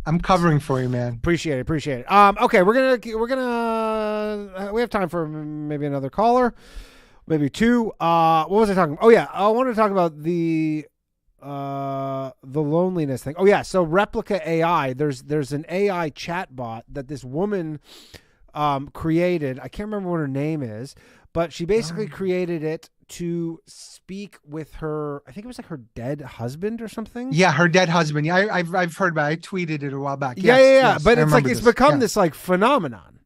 I'm covering for you, man. Appreciate it. Okay, we have time for maybe another caller, maybe two. What was I talking about? Oh yeah, I wanted to talk about the loneliness thing. Oh yeah, so Replica AI. There's an AI chatbot that this woman created. I can't remember what her name is, but she basically created it to speak with her. I think it was like her dead husband or something. Yeah, her dead husband. Yeah, I've heard about it. I tweeted it a while back. Yeah, yes, but it's like it's become this like phenomenon,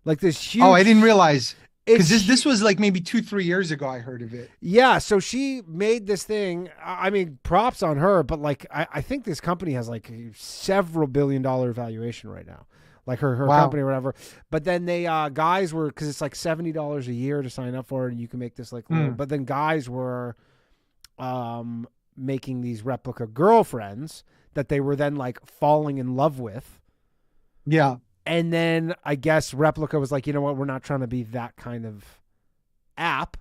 like this huge. Oh, I didn't realize. Because this was like maybe 2-3 years ago I heard of it. Yeah, so she made this thing. I mean, props on her, but like I think this company has like several $1 billion valuation right now. Like her company or whatever. But then they guys were, because it's like $70 a year to sign up for it, and you can make this like but then guys were making these replica girlfriends that they were then like falling in love with. Yeah. And then I guess Replica was like, you know what, we're not trying to be that kind of app.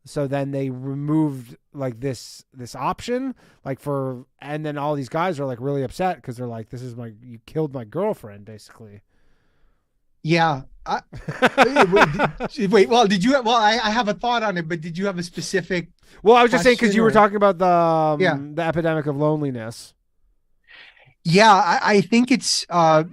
So then they removed like this option, like and then all these guys are like really upset because they're like, you killed my girlfriend, basically. Yeah. Wait, I have a thought on it, but did you have a specific? Well, I was just saying, because you were talking about the epidemic of loneliness. Yeah, I think it's, I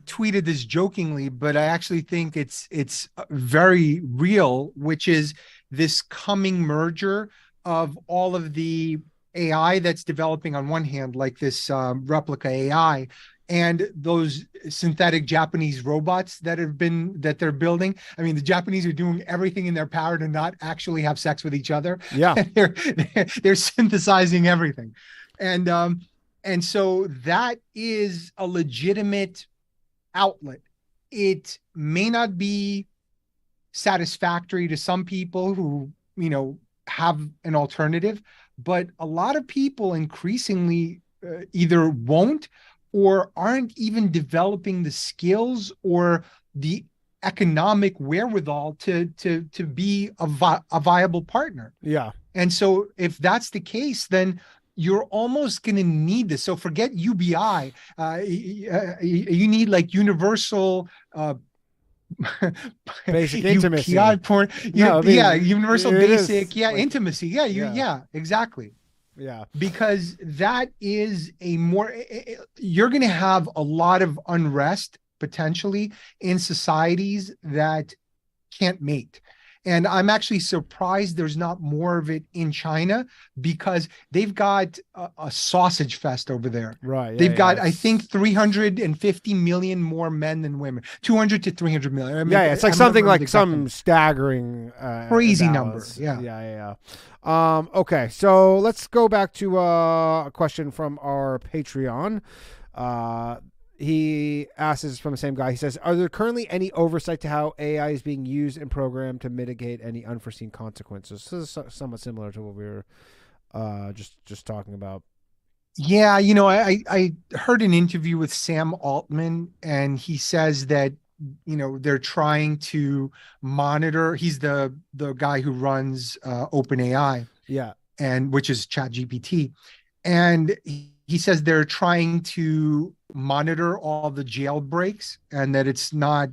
tweeted this jokingly, but I actually think it's very real, which is this coming merger of all of the AI that's developing on one hand, like this replica AI, and those synthetic Japanese robots that they're building. I mean, the Japanese are doing everything in their power to not actually have sex with each other. Yeah, they're synthesizing everything, and so that is a legitimate outlet. It may not be satisfactory to some people who, have an alternative, but a lot of people increasingly either won't or aren't even developing the skills or the economic wherewithal to be a viable partner. Yeah. And so if that's the case, then you're almost going to need this. So forget UBI. You need like universal basic intimacy. Porn. Universal basic. Yeah, intimacy. Yeah, yeah, exactly. Yeah. Because that is you're going to have a lot of unrest potentially in societies that can't mate. And I'm actually surprised there's not more of it in China, because they've got a sausage fest over there. Right. They've got, I think, 350 million more men than women, 200 to 300 million. I mean, It's like something like some staggering crazy imbalance. number. Yeah. Okay, so let's go back to a question from our Patreon. He asks, this is from the same guy. He says, are there currently any oversight to how AI is being used and programmed to mitigate any unforeseen consequences? This is somewhat similar to what we were just talking about. Yeah, I heard an interview with Sam Altman, and he says that, they're trying to monitor. He's the guy who runs OpenAI. Yeah. And which is ChatGPT. And he says they're trying to monitor all the jailbreaks, and that it's not,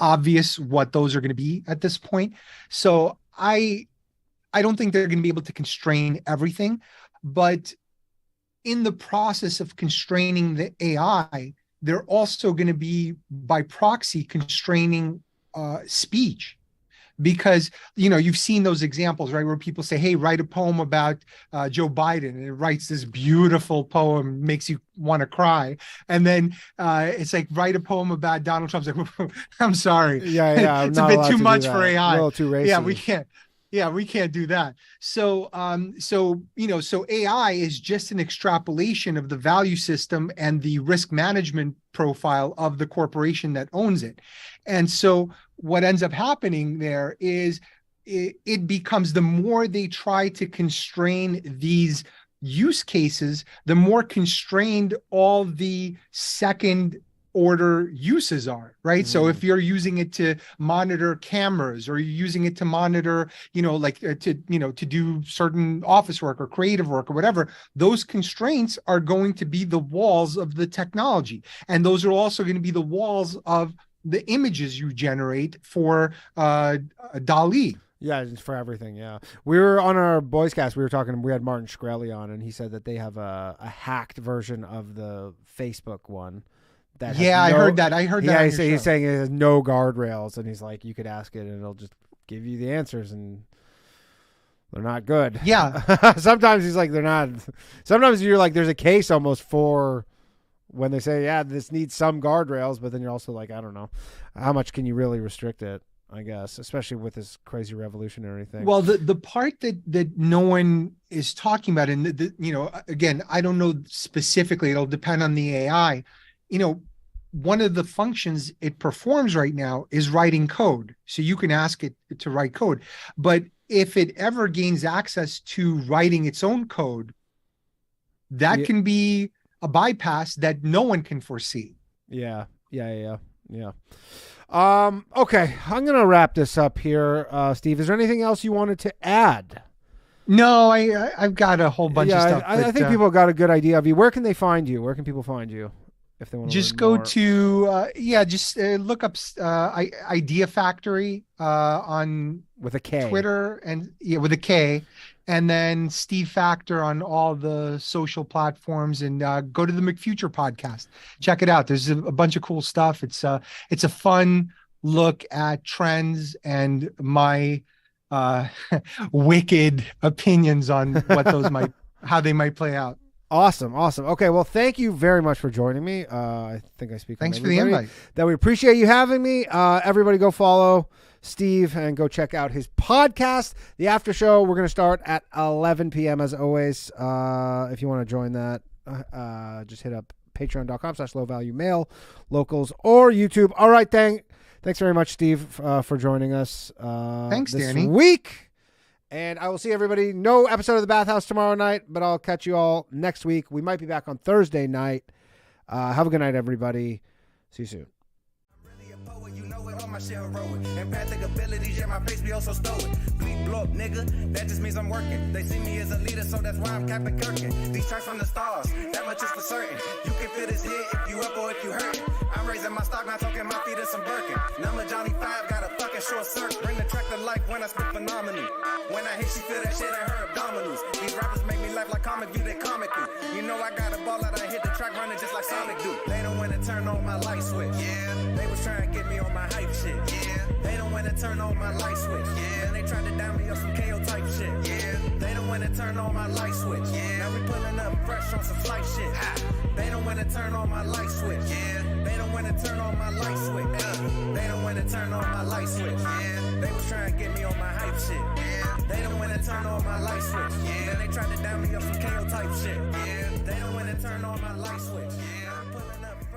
obvious what those are going to be at this point. So I don't think they're going to be able to constrain everything, but in the process of constraining the AI, they're also going to be by proxy constraining speech. Because, you've seen those examples, right, where people say, hey, write a poem about Joe Biden, and it writes this beautiful poem, makes you want to cry. And then it's like, write a poem about Donald Trump. It's like, I'm sorry. Yeah. It's a bit too much for AI. A little too racy. We can't do that. So AI is just an extrapolation of the value system and the risk management profile of the corporation that owns it. And so what ends up happening there is it becomes, the more they try to constrain these use cases, the more constrained all the second order uses are, right? So if you're using it to monitor cameras, or you're using it to monitor, to do certain office work or creative work or whatever, those constraints are going to be the walls of the technology. And those are also going to be the walls of the images you generate for DALL-E. Yeah, it's for everything. Yeah, we were on our boys cast. We had Martin Shkreli on, and he said that they have a hacked version of the Facebook one. I heard that. Yeah, he's saying it has no guardrails, and he's like, you could ask it, and it'll just give you the answers, and they're not good. Yeah. Sometimes he's like, they're not. Sometimes you're like, there's a case almost for when they say, yeah, this needs some guardrails, but then you're also like, I don't know, how much can you really restrict it? I guess, especially with this crazy revolutionary thing. Well, the part that no one is talking about, and again, I don't know specifically. It'll depend on the AI. One of the functions it performs right now is writing code. So you can ask it to write code. But if it ever gains access to writing its own code, that can be a bypass that no one can foresee. Yeah. Okay, I'm going to wrap this up here. Steve, is there anything else you wanted to add? No, I've got a whole bunch of stuff. I think people got a good idea of you. Where can they find you? Where can people find you if they want to just go more? to look up IdeaFaktory on with a K, Twitter, and with a K, and then Steve Faktor on all the social platforms, and go to the McFuture podcast. Check it out. There's a bunch of cool stuff. It's a fun look at trends and my wicked opinions on what those how they might play out. Awesome. Okay, well, thank you very much for joining me. I think I speak. Thanks for the invite. That we appreciate you having me. Everybody go follow Steve and go check out his podcast, The After Show. We're going to start at 11 p.m. as always. If you want to join that, just hit up patreon.com/lowvaluemail, locals, or YouTube. All right, thanks very much, Steve, for joining us. Thanks, this Danny. week. And I will see everybody. No episode of The Bathhouse tomorrow night, but I'll catch you all next week. We might be back on Thursday night. Have a good night, everybody. See you soon. My shit heroic. Empathic abilities, yeah, my face be also stoic. Bleep, blow up, nigga, that just means I'm working. They see me as a leader, so that's why I'm Captain Kirkin. These tracks from the stars, that much is for certain. You can fit his hit if you up or if you hurt. I'm raising my stock, not talking my feet in some Birkin. Number Johnny 5, got a fucking short circuit. Bring the track to life when I spit phenomenal. When I hit, she feel that shit in her abdominals. These rappers make me laugh like comic view, they comical. You know I got a ball out, I hit the track running just like Sonic do. They don't want to turn on my light switch. Yeah, they was trying to get me on my hype shit. Yeah. They don't wanna turn on my light switch. Yeah. And they tried to down me up some KO type shit. Yeah. They don't wanna turn on my light switch. Yeah. Now we pulling up fresh on some flight shit. Ha. They don't wanna turn on my light switch. Yeah. They don't wanna turn on my light switch. They don't wanna turn on my light switch. Yeah. They was trying to get me on my hype shit. Yeah. They don't wanna turn on my light switch. Yeah. Then they tried to down me up some KO type shit. Yeah. They don't wanna turn on my light switch. Yeah. I'm pulling up.